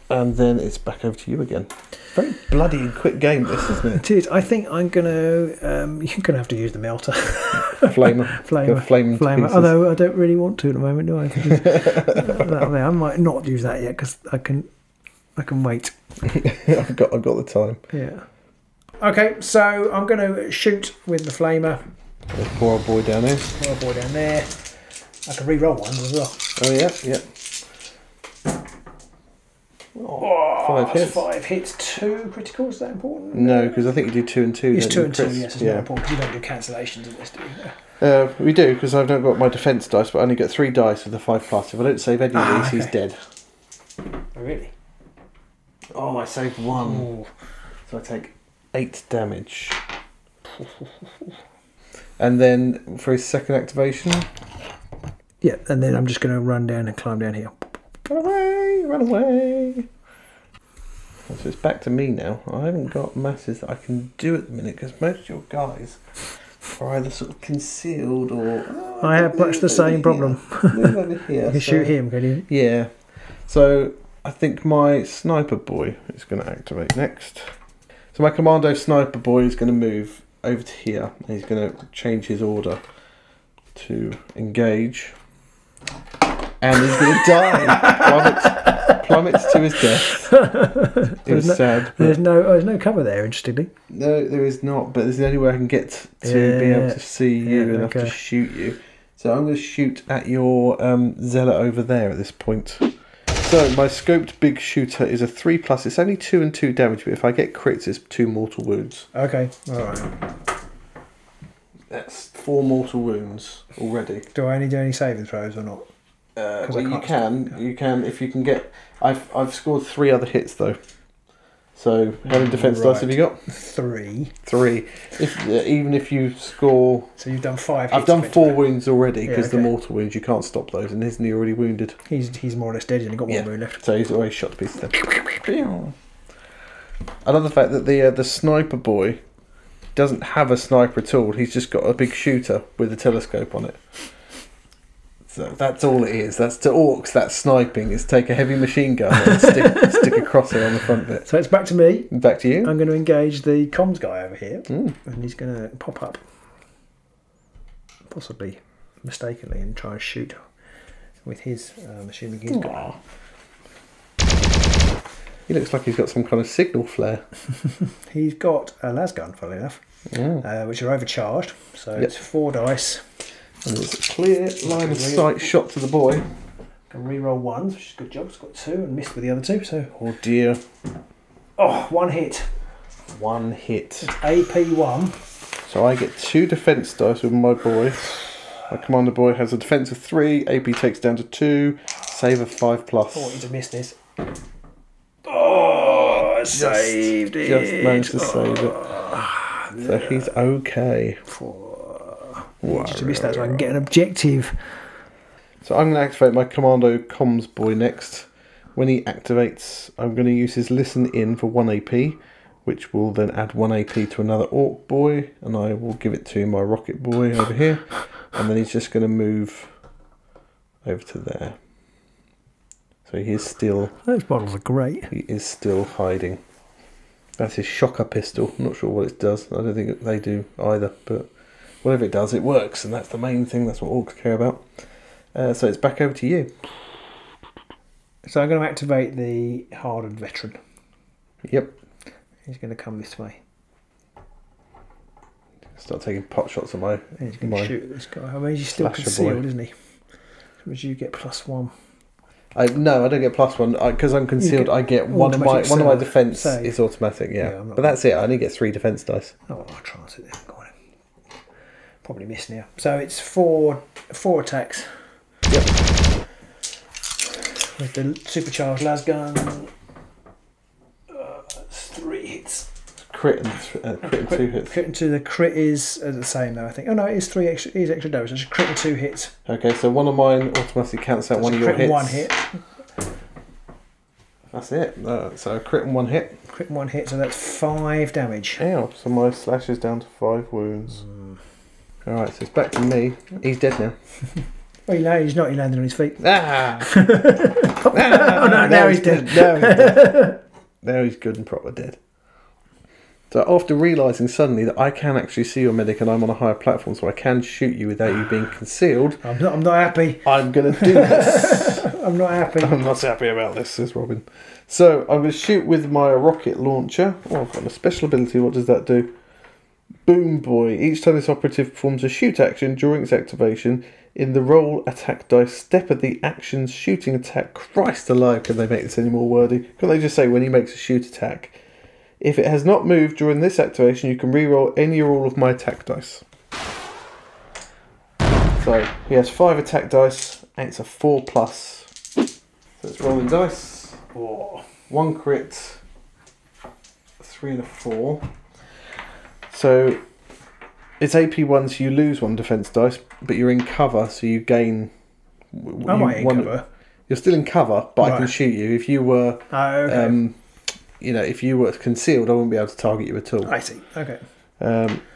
And then it's back over to you again. Very bloody and quick game, this, isn't it? It is. I think I'm gonna. You're gonna have to use the melter. Flamer. Although I don't really want to at the moment, do I? I might not use that yet because I can wait. I've got the time. Yeah. Okay, so I'm going to shoot with the flamer. There's poor old boy down there. Poor boy down there. I can re-roll one as well. Oh yeah. Oh, 5 hits. 5 hits, 2 criticals. Is that important? No, because I think you do 2 and 2. It's 2 and 2. Yes, it's not important because you don't do cancellations of this, do you? We do because I've not got my defense dice, but I only get 3 dice with the 5+. If I don't save any of these, he's dead. Oh, really? Oh, I saved 1. Ooh. So I take 8 damage. And then for his second activation. Yeah, and then I'm just going to run down and climb down here. Run away. So it's back to me now. I haven't got masses that I can do at the minute because most of your guys are either sort of concealed or... I have much the same problem. Move over here. You can shoot him, can you? Yeah. So I think my sniper boy is going to activate next. So my commando sniper boy is going to move over to here. And he's going to change his order to engage. And he's going to die. Plummets to his death. It was sad. There's no cover there, interestingly. No, there is not. But it's the only way I can get to be able to see you enough to shoot you. So I'm going to shoot at your zealot over there at this point. So my scoped big shooter is a 3+. It's only 2 and 2 damage, but if I get crits, it's 2 mortal wounds. Okay, all right. That's 4 mortal wounds already. Do I only do any saving throws or not? Well, you can if you can get. I've scored 3 other hits though. So how many defense dice have you got? 3. 3. Even if you score. So you've done 5 hits. I've done 4 wounds already because okay. The mortal wounds you can't stop those, and isn't he already wounded? He's more or less dead. He's only got 1 wound left. So he's always shot to pieces. I love the fact that the sniper boy doesn't have a sniper at all. He's just got a big shooter with a telescope on it. So that's all it is. That's to orcs. That's sniping. It's take a heavy machine gun and stick a crosshair on the front bit. So it's back to me. Back to you. I'm going to engage the comms guy over here, and he's going to pop up, possibly mistakenly, and try and shoot with his machine gun. He looks like he's got some kind of signal flare. He's got a lasgun, funnily enough, which are overcharged. So it's 4 dice. And it's a clear line of sight shot to the boy. Can re-roll 1s, which is a good job. It's got 2 and missed with the other 2. So oh dear. Oh, 1 hit. 1 hit. It's AP 1. So I get 2 defense dice with my boy. My commander boy has a defense of 3. AP takes down to 2. Save of 5+. I want you to miss this. Oh, saved it. Just managed to save it. So he's okay. To miss that so I can get an objective. So I'm going to activate my commando comms boy next. When he activates, I'm going to use his listen in for 1 AP, which will then add 1 AP to another orc boy, and I will give it to my rocket boy over here, and then he's just going to move over to there. So he is still... Those bottles are great. He is still hiding. That's his shocker pistol. I'm not sure what it does. I don't think they do either, but whatever it does, it works, and that's the main thing. That's what orcs care about. So it's back over to you. So I'm going to activate the hardened veteran. Yep. He's going to come this way. Start taking pot shots at my... He's going to shoot at this guy. I mean, he's still concealed, isn't he? Which you get +1. No, I don't get +1 because I'm concealed. I get one of my defense is automatic. Yeah, but that's it. I only get 3 defense dice. Oh, I'll chance it then. Go on. Probably miss now. So it's 4 attacks. Yep. With the supercharged lasgun, that's 3 hits. Crit and 2 hits. Crit and 2. The crit is the same though, I think. Oh no, it is 3 extra. It is extra damage. So it's crit and 2 hits. Okay, so one of mine automatically cancels out one of your hits. Crit and 1 hit. That's it. So crit and 1 hit. Crit and 1 hit. So that's 5 damage. Ow! So my slash is down to 5 wounds. All right, so it's back to me. He's dead now. Well, no, he's not. He landed on his feet. Ah! Oh, no, now he's dead. Now he's dead. Now he's good and proper dead. So after realising suddenly that I can actually see your medic and I'm on a higher platform, so I can shoot you without you being concealed. I'm not happy. I'm going to do this. I'm not happy. I'm not happy about this, says Robin. So I'm going to shoot with my rocket launcher. Oh, I've got a special ability. What does that do? Boom boy. Each time this operative performs a shoot action during its activation, in the roll attack dice step at the action's shooting attack. Christ alive, can they make this any more wordy? Can't they just say when he makes a shoot attack? If it has not moved during this activation, you can re-roll any or all of my attack dice. So he has 5 attack dice, and it's a 4+. So it's rolling dice. 1 crit, 3 and a 4. So it's AP1, so you lose 1 defense dice, but you're in cover, so you gain. Am I in cover? You're still in cover, but I can shoot you. If you were, if you were concealed, I wouldn't be able to target you at all. I see. Okay.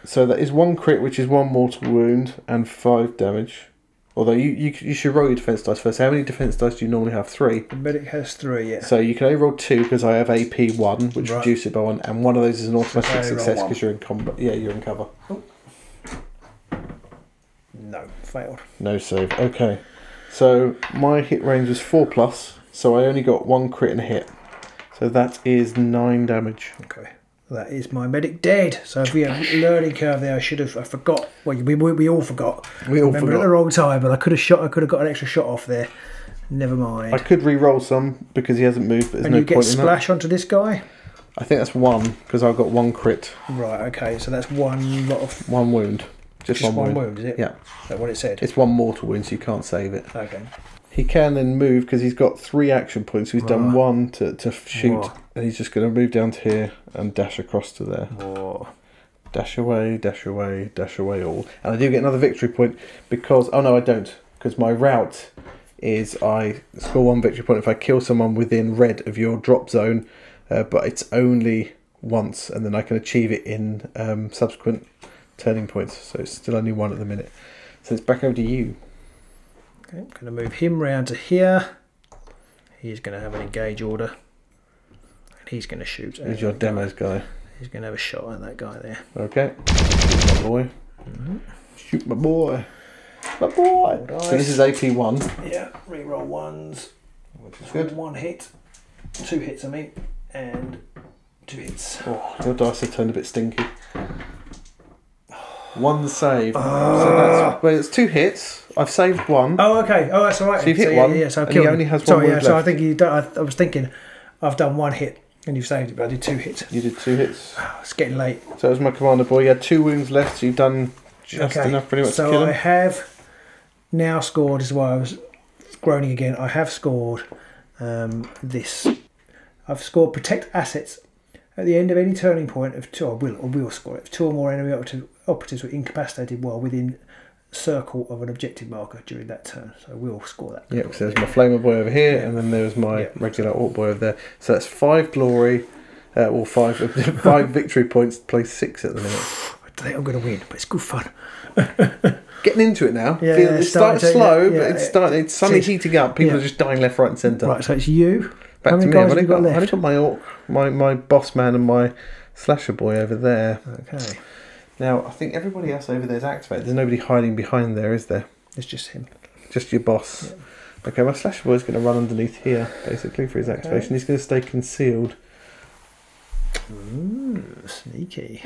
So that is 1 crit, which is 1 mortal wound and 5 damage. Although you should roll your defense dice first. How many defense dice do you normally have? 3. The medic has 3, yeah. So you can only roll 2 because I have AP1, which reduces it by 1, and one of those is an automatic success because you're in combat. Yeah, you're in cover. Oh. No, failed. No save. Okay. So my hit range is 4+, so I only got 1 crit and a hit. So that is 9 damage. Okay. That is my medic dead. So if we have a learning curve there, I forgot. Well, we all forgot. We all remember forgot. at the wrong time, but I could have got an extra shot off there. Never mind. I could re-roll some because he hasn't moved, but there's and no you get point in that. splash onto this guy? I think that's 1 because I've got 1 crit. Right, okay, so that's one lot of... 1 wound. Just one wound, is it? Yeah. Is that what it said? It's 1 mortal wound, so you can't save it. Okay. He can then move because he's got 3 action points. So he's done 1 to shoot, and he's just going to move down to here and dash across to there. Whoa. Dash away, dash away, dash away all. And I do get another victory point because... Oh, no, I don't. Because my route is I score 1 victory point if I kill someone within red of your drop zone, but it's only once, and then I can achieve it in subsequent turning points. So it's still only 1 at the minute. So it's back over to you. Okay, I'm going to move him round to here. He's going to have an engage order. And he's going to shoot. Here's your demos guy. He's going to have a shot at that guy there. Okay. Shoot my boy. Shoot my boy. My boy. So this is AP 1. Yeah, reroll 1s. Which is good. 1 hit. 2 hits, I mean. And 2 hits. Oh, your dice have turned a bit stinky. 1 save. So that's... Well, it's 2 hits. I've saved 1. Oh, okay. Oh, that's all right. So you've hit 1. Yeah, so I've and killed he him. only has 1 Sorry, wound yeah, left. so I think you don't, I was thinking I've done 1 hit and you've saved it, but I did 2 hits. You did 2 hits. It's getting late. So that was my commander boy. You had 2 wounds left, so you've done just enough pretty much to kill him. So I have now scored, this is why I was groaning again, I have scored this. I've scored protect assets at the end of any turning point of 2, or will score it, if 2 or more enemy operatives were incapacitated while within circle of an objective marker during that turn. So we'll score that. Yeah, because there's my flamer boy over here, and then there's my regular orc boy over there. So that's 5 glory, or 5 victory points, place 6 at the minute. I don't think I'm going to win, but it's good fun. Getting into it now. Yeah, It started slow, but it's suddenly heating up. People are just dying left, right and centre. Right, so it's you. Back How to many me. guys I've have you got left? only got my orc, my boss man and my slasher boy over there. Okay. Now, I think everybody else over there is activated. There's nobody hiding behind there, is there? It's just him. Just your boss. Yeah. Okay, my slasher boy is going to run underneath here, basically, for his activation. He's going to stay concealed. Ooh, sneaky.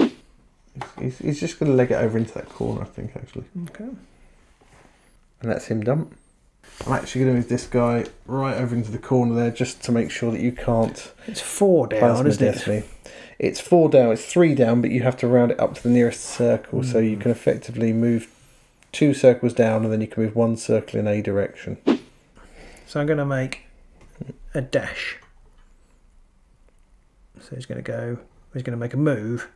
He's just going to leg it over into that corner, I think, actually. Okay. And that's him done. I'm actually going to move this guy right over into the corner there, just to make sure that you can't... It's 4 down, isn't it? Me. It's 4 down, it's 3 down, but you have to round it up to the nearest circle, so you can effectively move 2 circles down, and then you can move 1 circle in a direction. So I'm going to make a dash. So he's going to make a move,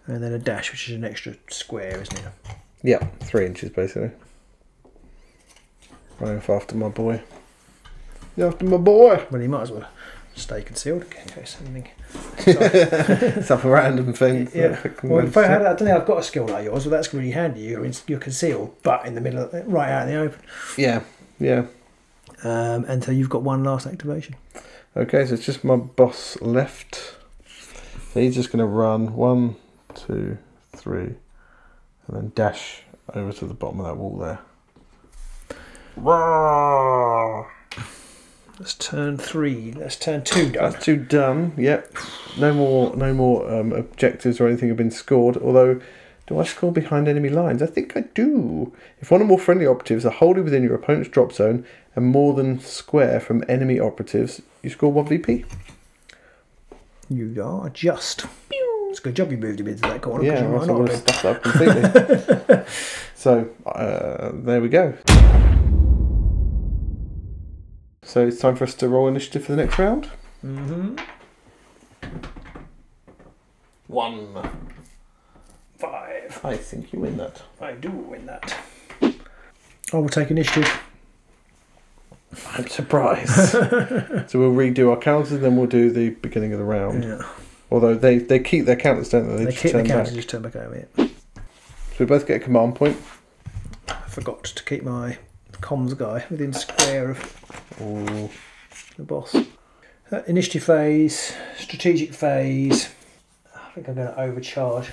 and then a dash, which is an extra square, isn't it? Yeah, 3 inches basically. Running off after my boy. After my boy! Well, he might as well stay concealed in case anything. Some random thing. Yeah. Well, if I don't think I've got a skill like yours, well, that's really handy. You're concealed, but in the middle, right out in the open. Yeah, yeah. And so you've got 1 last activation. Okay, so it's just my boss left. So he's just going to run 1, 2, 3, and then dash over to the bottom of that wall there. That's turn 3. That's turn 2 done. That's 2 done. Yep. No more objectives or anything have been scored. Although, do I score behind enemy lines? I think I do. If 1 or more friendly operatives are wholly within your opponent's drop zone and more than square from enemy operatives, you score 1 VP. You are just. It's a good job you moved him into that corner. Yeah, you I might not would have have stuffed that up completely. So there we go. So it's time for us to roll initiative for the next round. 1. 5. I think you win that. I do win that. I will take initiative. I'm surprised. So we'll redo our counters, and then we'll do the beginning of the round. Yeah. Although they keep their counters, don't they? They keep the counters, just turn back over here. So we both get a command point. I forgot to keep my comms guy within square of the boss. Initiative phase, strategic phase. I think I'm going to overcharge.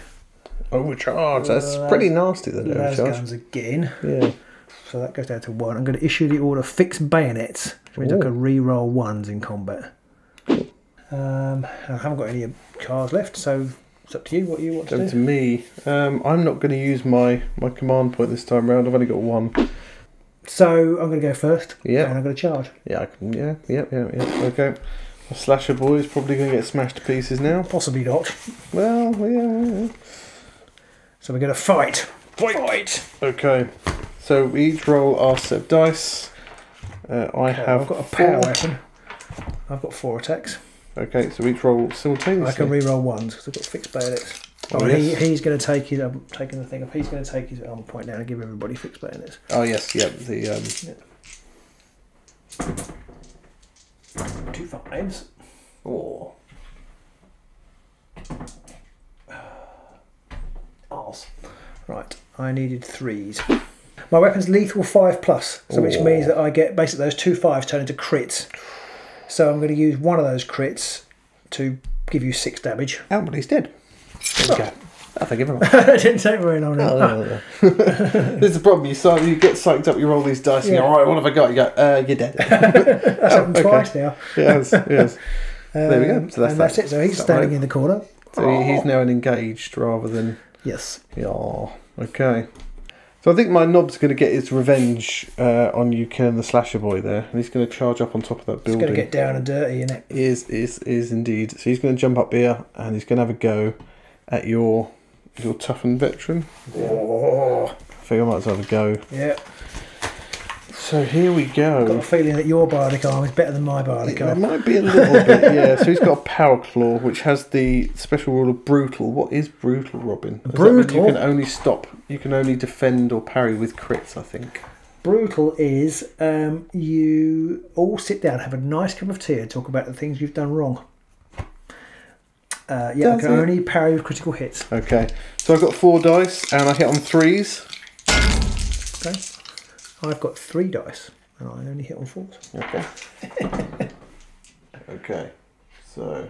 Overcharge. That's pretty nasty. That overcharge. Guns again. Yeah. So that goes down to 1. I'm going to issue the order fix bayonets, which means I can re-roll 1s in combat. Cool. I haven't got any cards left, so it's up to you what you want to do. To me, I'm not going to use my command point this time round. I've only got 1. So I'm going to go first. Yeah. And I'm going to charge. Yeah, I can. Yeah. Okay. The slasher boy is probably going to get smashed to pieces now. Possibly not. Well, yeah. So we're going to fight. Fight. Okay. So we each roll our set of dice. I've got a power weapon. I've got 4 attacks. Okay, so we each roll simultaneously. I can re-roll ones because I've got fixed bayonets. Oh, yes. He's going to take his. I'm taking the thing up. He's going to take his armor point down and give everybody fixed bayonets. Oh yes, yeah. 2 5s. Oh. Arse. Right, I needed 3s. My weapon's lethal 5+, so which means that I get basically those 2 5s turn into crits. So I'm going to use one of those crits to give you 6 damage. Oh, but he's dead. There we go. Oh, thank you very much. It didn't take very long. No. This is the problem. You get psyched up, you roll these dice, and you go, all right, what have I got? You go, you're dead. That's happened twice now. Yes. There we go. So that's it. So he's standing in the corner. So he's now an engaged rather than... Yes. Yeah. Okay. So I think my knob's going to get his revenge on you killing the slasher boy there, and he's going to charge up on top of that building. He's going to get down and dirty, isn't it? Is indeed. So he's going to jump up here, and he's going to have a go at your toughened veteran. Oh. I think I might as well have a go. Yeah. So here we go. I've got a feeling that your bardic arm is better than my bardic arm. It might be a little bit, yeah. So he's got a power claw, which has the special rule of brutal. What is brutal, Robin? Brutal? You can only stop. You can only defend or parry with crits, I think. Brutal is you all sit down, have a nice cup of tea, and talk about the things you've done wrong. I can only parry with critical hits. Okay, so I've got 4 dice, and I hit on 3s. Okay. I've got 3 dice, and I only hit on 4s. Okay. Okay, so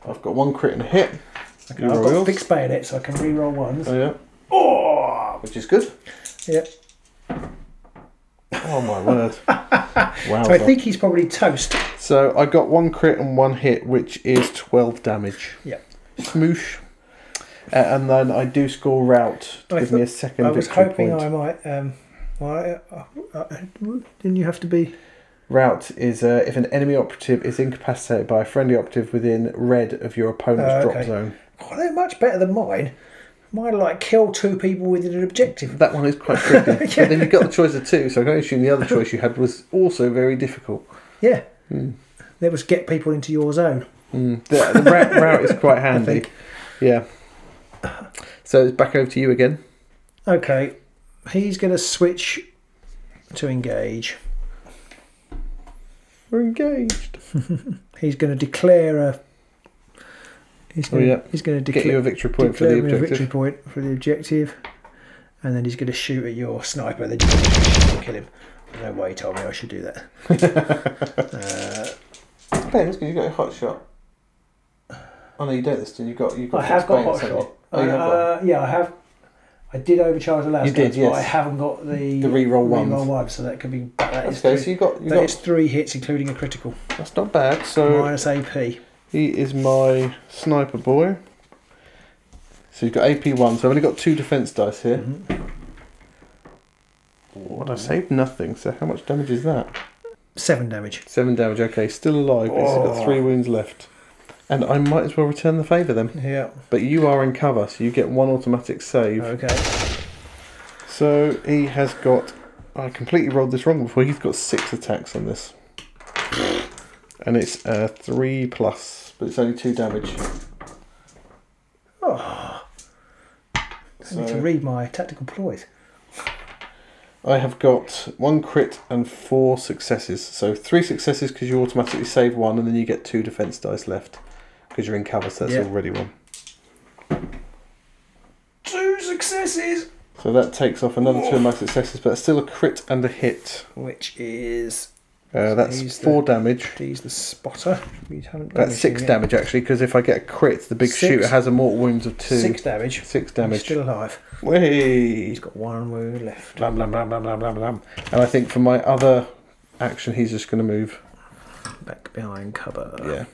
I've got 1 crit and a hit. Okay, I've got fixed bayonet, so I can re-roll ones. Oh yeah. Oh, Which is good. Yeah. Oh my word. Wow. So I think he's probably toast. So I got 1 crit and 1 hit, which is 12 damage. Yeah. Smoosh. And then I do score rout to give me a second victory point. I was hoping I might... didn't you have to be... Rout is if an enemy operative is incapacitated by a friendly operative within red of your opponent's drop zone. Oh, they're much better than mine. Mine like kill 2 people within an objective. That one is quite tricky. But then you've got the choice of 2, so I can assume the other choice you had was also very difficult. Yeah. That was get people into your zone. The rout is quite handy. I think. Yeah. So it's back over to you again. Okay. He's going to switch to engage. We're engaged. He's going to declare a... He's going to get you a victory point for the objective. A victory point for the objective, and then he's going to shoot at your sniper. Then you kill him. There's no way he told me I should do that. Depends, because you got a hot shot. Oh no, you don't. This time you got. I have got hot shot. Oh, you have one. Yeah, I have. I did overcharge the last. You did, yes. But I haven't got the re-roll one, so that could be. Okay, so you got. It's 3 hits, including a critical. That's not bad. So minus AP. He is my sniper boy. So you've got AP1, so I've only got 2 defense dice here. What did I say? Nothing. So how much damage is that? 7 damage. 7 damage, okay. Still alive, but he's got 3 wounds left. And I might as well return the favour then. Yeah. But you are in cover, so you get 1 automatic save. Okay. So he has got... I completely rolled this wrong before. He's got 6 attacks on this. And it's 3+, but it's only 2 damage. Oh. I need to read my tactical ploys. I have got 1 crit and 4 successes. So 3 successes because you automatically save 1, and then you get 2 defense dice left because you're in cover, so that's already 1. 2 successes! So that takes off another 2 of my successes, but it's still a crit and a hit. Which is... that's 4 damage. He's the spotter. That's 6 damage actually, because if I get a crit, the big shooter has a mortal wounds of 2. 6 damage. 6 damage. He's still alive. Whee! He's got 1 wound left. Blam, blam, blam, blam, blam, blam, blam. And I think for my other action, he's just going to move back behind cover. Yeah,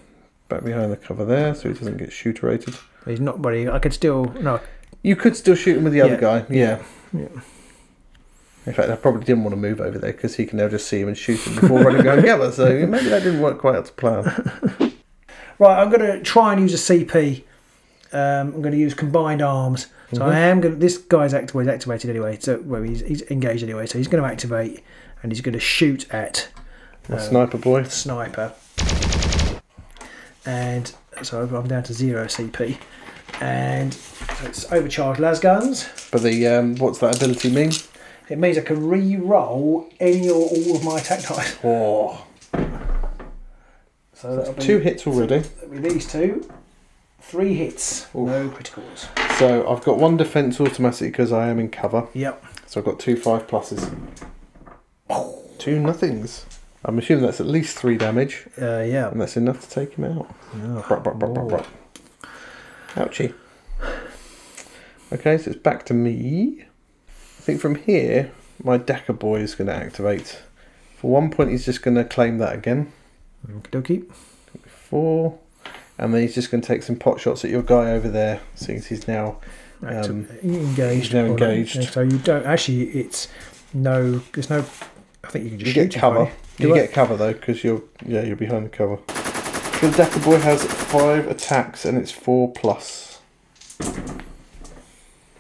back behind the cover there, so he doesn't get shooter-rated. He's not ready. I could still... No. You could still shoot him with the other guy. Yeah. In fact, I probably didn't want to move over there because he can now just see him and shoot him before running go together. So maybe that didn't work quite out to plan. Right, I'm going to try and use a CP. I'm going to use combined arms. So I am going to, this guy's activated anyway. So well, he's engaged anyway. So he's going to activate and he's going to shoot at Sniper boy. Sniper. And so I'm down to 0 CP. And so it's overcharged las guns. But the what's that ability mean? It means I can re-roll any or all of my attack dice. Oh. So that'll be 2 hits already. That'll be these 2. 3 hits. Oof. No criticals. So I've got 1 defense automatic because I am in cover. Yep. So I've got 2 5+. 2 nothings. I'm assuming that's at least 3 damage. Yeah. And that's enough to take him out. Oh. Ouchie. Okay, so it's back to me. I think from here, my Decker boy is going to activate. For 1 point, he's just going to claim that again. Okie 4. And then he's just going to take some pot shots at your guy over there, since he's now engaged. He's now engaged. So you don't actually. It's no. There's no. I think you can just you shoot get cover. him, You get cover though, because you're behind the cover. So the Decker boy has 5 attacks and it's 4+.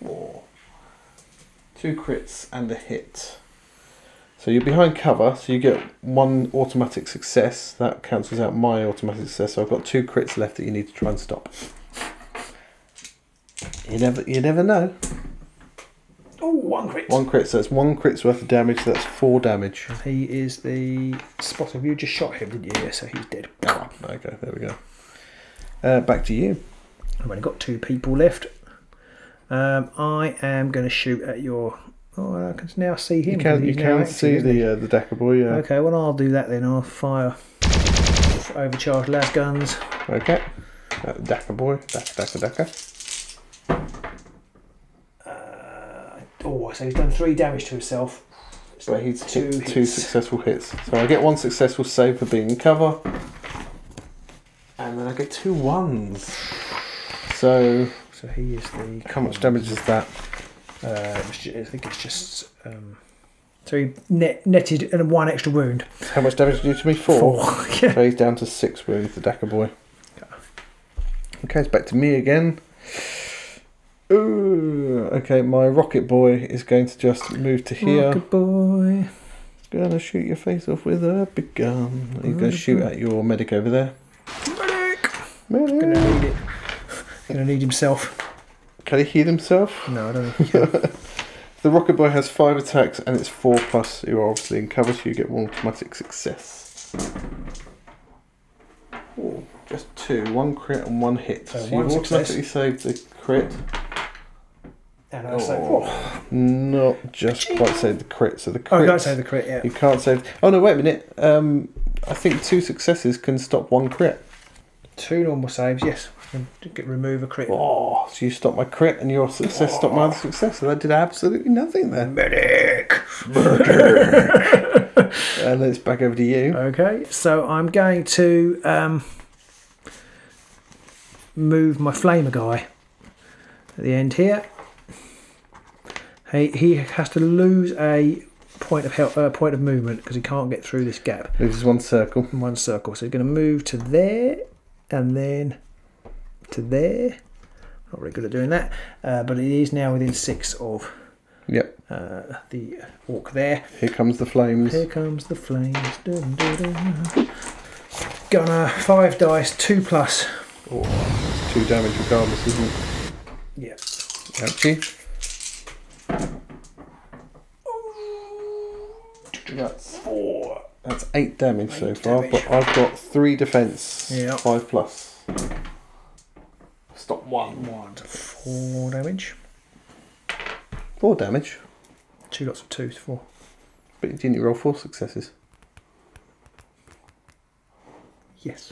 4. 2 crits and a hit. So you're behind cover, so you get 1 automatic success. That cancels out my automatic success. So I've got 2 crits left that you need to try and stop. You never know. Oh, 1 crit. 1 crit, so it's 1 crit's worth of damage. So that's 4 damage. He is the spotter. You just shot him, didn't you? Yeah, so he's dead. Oh, okay, there we go. Back to you. I've only got 2 people left. I am going to shoot at your. Oh, I can now see him. You can see the Decker boy, yeah. Okay, well I'll do that then. I'll fire overcharged las guns. Okay. Decker boy. Decker. So he's done 3 damage to himself. So he's two hit 2 successful hits. So I get 1 successful save for being in cover. And then I get 2 1s. So he is the. How much damage is that? I think it's just. So he netted 1 extra wound. How much damage did you do to me? 4. Yeah. So he's down to 6 wounds, the Decker boy. Okay, it's back to me again. Ooh, okay, my rocket boy is going to just move to here. Rocket boy. Gonna shoot your face off with a big gun. He's going to shoot at your medic over there. Medic! Medic! Gonna need it. Gonna need himself. Can he heal himself? No, I don't think he can. The rocket boy has 5 attacks and it's 4+. You're obviously in cover, so you get 1 automatic success. Ooh, just 2. 1 crit and 1 hit. So you automatically saved the crit. And I say, not just quite saved the crit. So the crit. Oh, you can't save the crit, yeah. You can't save. Oh no, wait a minute. I think 2 successes can stop 1 crit. 2 normal saves, yes. Remove a crit. Oh, so you stopped my crit and your success stopped my other success. So that did absolutely nothing then. Medic! And then it's back over to you. Okay, so I'm going to move my flamer guy at the end here. He has to lose a point of movement because he can't get through this gap. This is 1 circle. 1 circle. So he's going to move to there and then to there. Not very good at doing that, but it is now within 6 of the orc there. Here comes the flames. Here comes the flames. Dun, dun, dun. Gunner, 5 dice, 2+. Oh, it's 2 damage regardless, isn't it? Yeah. Ouchie. That's 4. That's 8 damage so far, but I've got 3 defense. Yeah. 5+. Stop 1. 1 to 4 damage. 4 damage. 2 lots of 2s, 4. But didn't you roll 4 successes? Yes.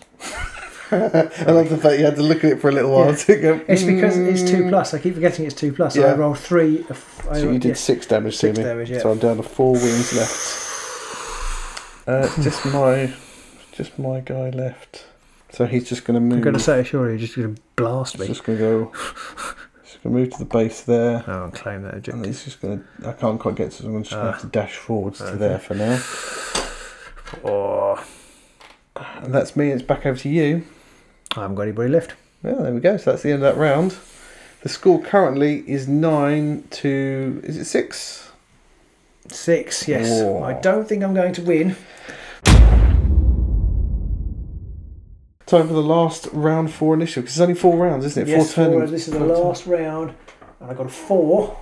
I love the fact you had to look at it for a little while to go. It's because it's 2+. I keep forgetting it's 2+. So I rolled 3. So you did 6 damage to me. Damage, yeah. So I'm down to 4 wounds left. Just my guy left. So he's just going to move. I'm going to say, sure, you're just going to blast me. Just going to going to move to the base there. Oh, and claim that objective. And he's just going to... I can't quite get to it, so I'm just going to have to dash forwards to there for now. Oh. And that's me. It's back over to you. I haven't got anybody left. Yeah, there we go. So that's the end of that round. The score currently is 9 to... Is it 6? 6, yes. Whoa. I don't think I'm going to win. Time for the last round 4 initial, because it's only 4 rounds, isn't it? Yes, 4 turns. this is the last round, and I got a 4.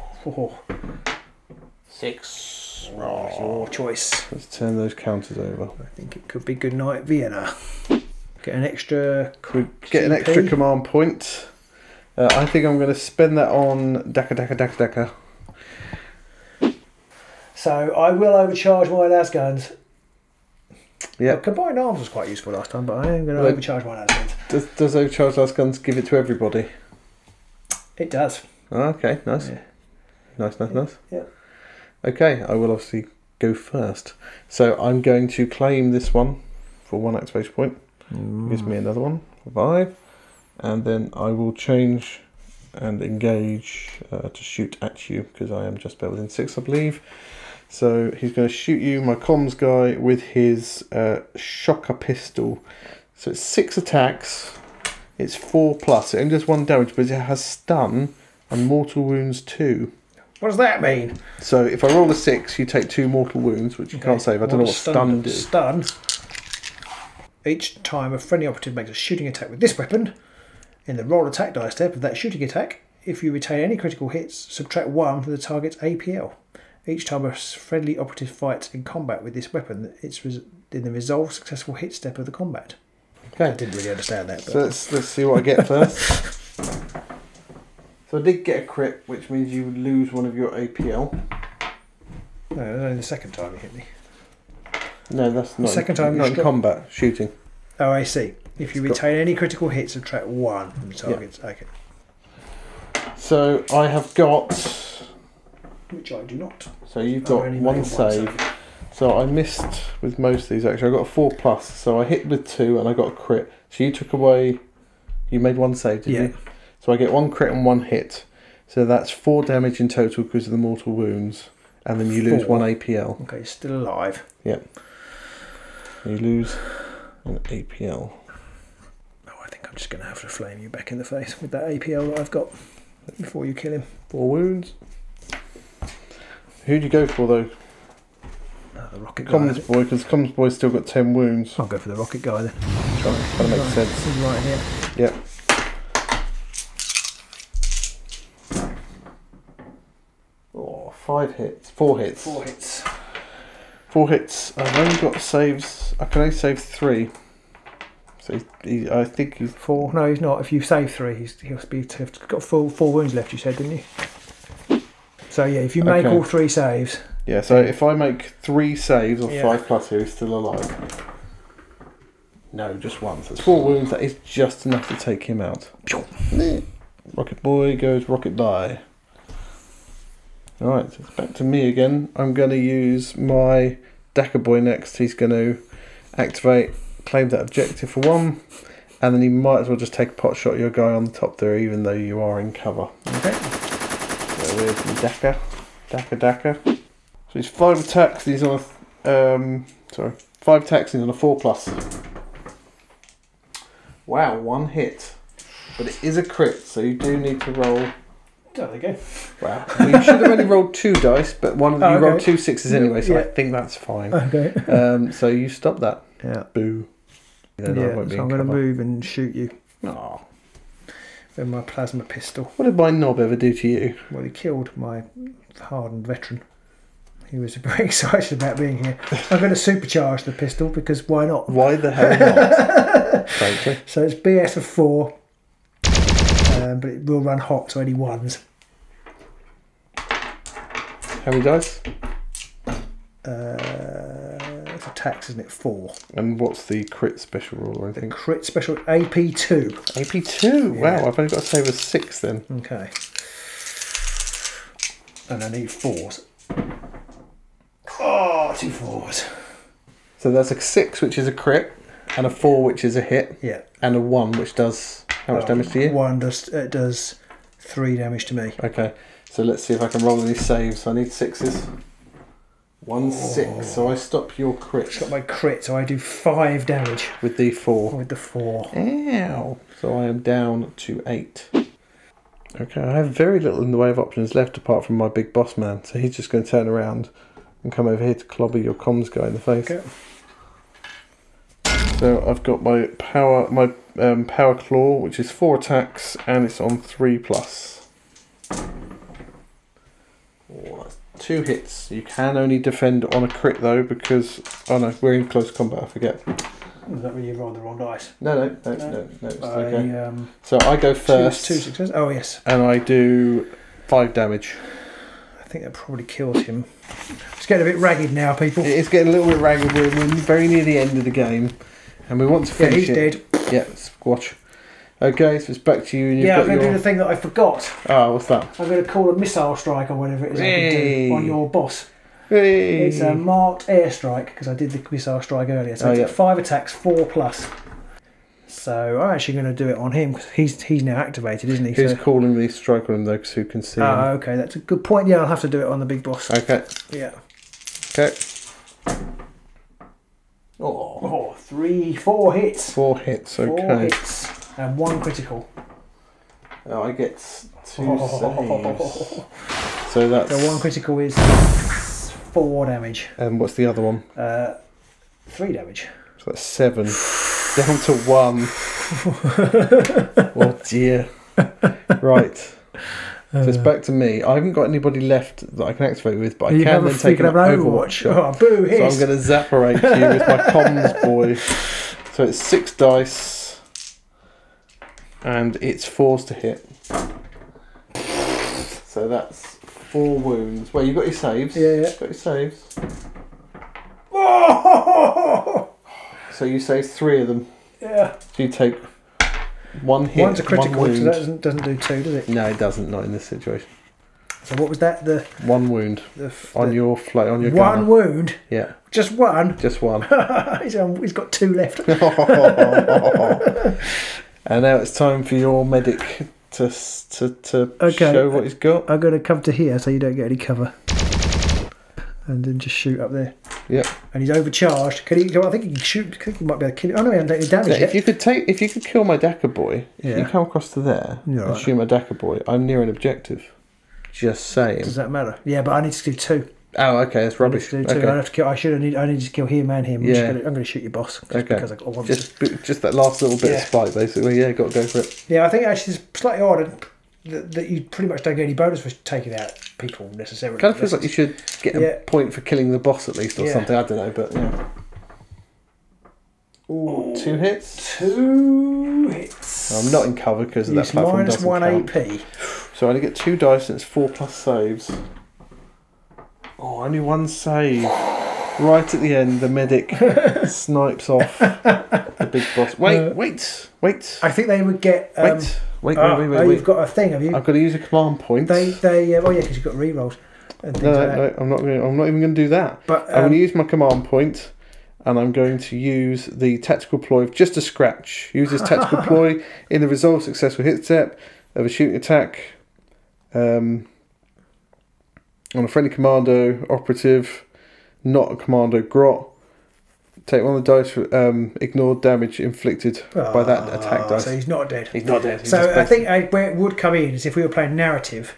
6. Oh, your choice. Let's turn those counters over. I think it could be good night Vienna. Get an extra. Could get an extra command point. I think I'm going to spend that on Daka. So I will overcharge my las guns. Yeah. Well, combined arms was quite useful last time, but I am going to overcharge my las guns. Does overcharge las guns give it to everybody? It does. Oh, okay, nice. Yeah. Nice. Yeah. Okay, I will obviously go first. So I'm going to claim this one for 1 activation point. Gives me another one for 5. And then I will change and engage to shoot at you, because I am just about within 6, I believe. So he's going to shoot you, my comms guy, with his shocker pistol. So it's 6 attacks. It's 4+. It only does 1 damage, but it has stun and mortal wounds 2. What does that mean? So if I roll a 6, you take 2 mortal wounds, which you can't save. I don't know what stun does. Stun. Each time a friendly operative makes a shooting attack with this weapon, in the roll attack die step of that shooting attack, if you retain any critical hits, subtract 1 from the target's APL. Each time a friendly operative fights in combat with this weapon, it's in the resolve successful hit step of the combat. Okay. I didn't really understand that. But So let's see what I get first. So I did get a crit, which means you lose 1 of your APL. No, it was only the second time you hit me. No, that's not. Second time not in combat shooting. Oh, I see. If you retain any critical hits, subtract 1 from the target. Yeah. Okay. So I have got. Which I do not. So you've got 1 save. So I missed with most of these actually. I got a 4+. So I hit with 2 and I got a crit. So you took away. You made 1 save, did you? So I get 1 crit and 1 hit. So that's 4 damage in total because of the mortal wounds. And then you lose 1 APL. Okay, still alive. Yep. You lose an APL. Oh, I think I'm just going to have to flame you back in the face with that APL that I've got before you kill him. 4 wounds. Who'd you go for though? The rocket guy. Comms boy, because Comms boy's still got 10 wounds. I'll go for the rocket guy then. That makes sense. He's right here. Yep. Oh, 5 hits. 4 hits. 4 hits. 4 hits. I've only got saves. I can only save 3. So I think he's 4. No, he's not. If you save 3, he'll have got 4 wounds left. You said, didn't you? So yeah, if you make all 3 saves. Yeah. So if I make 3 saves or 5+ here, he's still alive. No, just 1. So it's 4 wounds. That is just enough to take him out. Rocket boy goes rocket by. Alright, so it's back to me again. I'm going to use my Daka boy next. He's going to activate, claim that objective for 1, and then he might as well just take a pot shot at your guy on the top there, even though you are in cover. Okay. So there's my Daka. So he's 5 attacks. He's on a 5 attacks. He's on a 4+. Wow, 1 hit, but it is a crit, so you do need to roll. There we go. Wow. Well, you should have only rolled 2 dice, but you rolled 2 6s anyway, so I think that's fine. Okay. So you stop that. Yeah. Boo. So I'm going to move and shoot you. Oh. With my plasma pistol. What did my knob ever do to you? Well, he killed my hardened veteran. He was very excited about being here. I'm going to supercharge the pistol because why not? Why the hell not? Frankly. So it's BS of 4. But it will run hot, so only 1s. How many dice? It's attacks, isn't it? 4. And what's the crit special rule or anything? Crit special AP2. AP2? Yeah. Wow, I've only got to save a 6 then. Okay. And I need 4s. Oh, 2 4s. So that's a 6, which is a crit, and a 4, which is a hit, Yeah. and a 1, which does how much damage to you? 1 does 3 damage to me. Okay, so let's see if I can roll any saves. I need 6s. 1 6, so I stop your crit. Stop my crit, so I do 5 damage. With D4. With the 4. Ow! So I am down to 8. Okay, I have very little in the way of options left apart from my big boss man, so he's just going to turn around and come over here to clobber your comms guy in the face. Okay. So I've got my power claw, which is 4 attacks, and it's on 3+. Oh, that's 2 hits. You can only defend on a crit though, because no, we're in close combat. I forget. Is that when you roll the wrong dice? No, it's okay. So I go first. 2 successes. Oh yes. And I do 5 damage. I think that probably kills him. It's getting a bit ragged now, people. It's getting a little bit ragged. We're very near the end of the game, and we want to finish it. He's dead. Yeah, squash. Okay, so it's back to you. And I'm going to do the thing that I forgot. Ah, what's that? I'm going to call a missile strike or whatever it is I can do on your boss. Hey. It's a marked airstrike because I did the missile strike earlier. So I did 5 attacks, 4+. So I'm actually going to do it on him because he's now activated, isn't he? Who's calling the strike on him though? Because who can see him? Okay, that's a good point. Yeah, I'll have to do it on the big boss. Okay. Yeah. Okay. Oh, 4 hits. 4 hits. Okay. 4 hits and 1 critical. Oh, I get 2 saves. So that's. So 1 critical is 4 damage. And what's the other one? 3 damage. So that's 7. Down to 1. Oh dear. Right. So it's back to me. I haven't got anybody left that I can activate with, but I can then take an Overwatch shot. Oh, boo, so I'm going to Zapparate you with my comms boy. So it's 6 dice. And it's 4s to hit. So that's 4 wounds. Well, you got your saves. Yeah. Got your saves. Oh! So you save 3 of them. Yeah. So you take 1 hit. One's a critical, 1 wound. so that doesn't do 2, does it? No, it doesn't. Not in this situation. So what was that? The 1 wound on your on your 1 gunner. wound. Yeah. Just 1. Just 1. He's got 2 left. And now it's time for your medic to show what he's got. I'm going to come to here so you don't get any cover, and then just shoot up there. Yep. And he's overcharged. Can he? I think he can shoot. I think he might be able to kill him. Oh no, he hasn't taken any damage yet. If you could kill my Dakar boy, you come across to there and shoot my Dakar boy, I'm near an objective. Just saying. Does that matter? Yeah, but I need to do 2. Oh, okay, that's rubbish. I need to do 2. I have to kill. I need to kill him and him. Yeah. I'm going to shoot your boss. Because I want just that last little bit of spite, basically. Yeah, got to go for it. Yeah, I think actually it's slightly odd that you pretty much don't get any bonus for taking out people necessarily. Kind of feels like you should get a point for killing the boss at least, or something. I don't know, but yeah. Ooh, 2 hits. 2 hits. I'm not in cover because that platform minus doesn't 1 count. AP. So I only get 2 dice and it's 4+ saves. Oh, only 1 save. Right at the end, the medic snipes off the big boss. Wait. I think they would get. Wait. You've got a thing, have you? I've got to use a command point. Because you've got rerolls. No, I'm not even going to do that. But I'm going to use my command point, and I'm going to use the tactical ploy of just a scratch. Use this tactical ploy in the resolve successful hit step of a shooting attack on a friendly commando operative, not a commando grot. Take 1 of the dice for ignored damage inflicted by that attack dice. So he's not dead. He's not dead. So I think where it would come in is if we were playing narrative,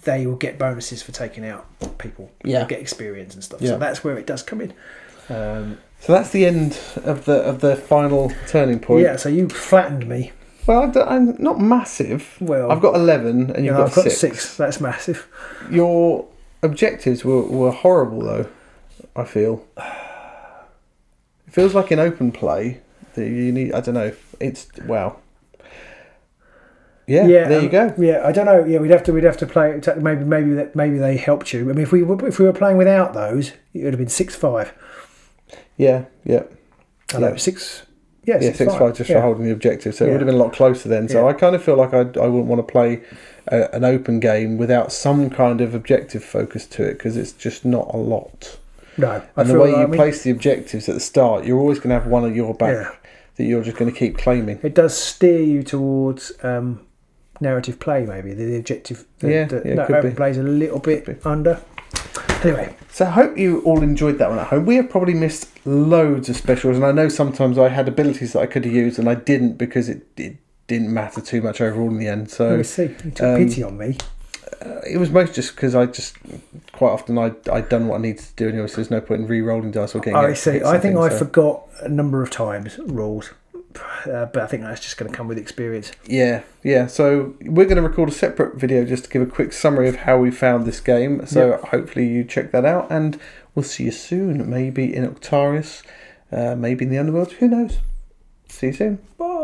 they will get bonuses for taking out people. Yeah. They'll get experience and stuff. Yeah. So that's where it does come in. So that's the end of the final turning point. Yeah. So you flattened me. Well, I'm not massive. Well, I've got 11 and you've got I've got 6. That's massive. Your objectives were horrible though, I feel. It feels like in open play that you need. I don't know. It's wow. Yeah. There you go. Yeah. I don't know. Yeah. We'd have to play. Maybe they helped you. I mean, if we were playing without those, it would have been 6-5. Yeah. I know 6. Yeah, 6-5 just for holding the objective. So it would have been a lot closer then. So I kind of feel like I wouldn't want to play an open game without some kind of objective focus to it because it's just not a lot. No, and the way you place the objectives at the start, you're always going to have one at your back that you're just going to keep claiming. It does steer you towards narrative play, maybe the objective. That open play is a little bit under. Anyway, so I hope you all enjoyed that one at home. We have probably missed loads of specials, and I know sometimes I had abilities that I could have used and I didn't because it didn't matter too much overall in the end. So you took pity on me. It was most just because I just quite often I'd done what I needed to do anyway, so there's no point in re-rolling dice or getting. I see. I think I forgot a number of times rules, but I think that's just going to come with experience. Yeah. So we're going to record a separate video just to give a quick summary of how we found this game. So hopefully you check that out, and we'll see you soon. Maybe in OCTARIUS, maybe in the Underworld. Who knows? See you soon. Bye.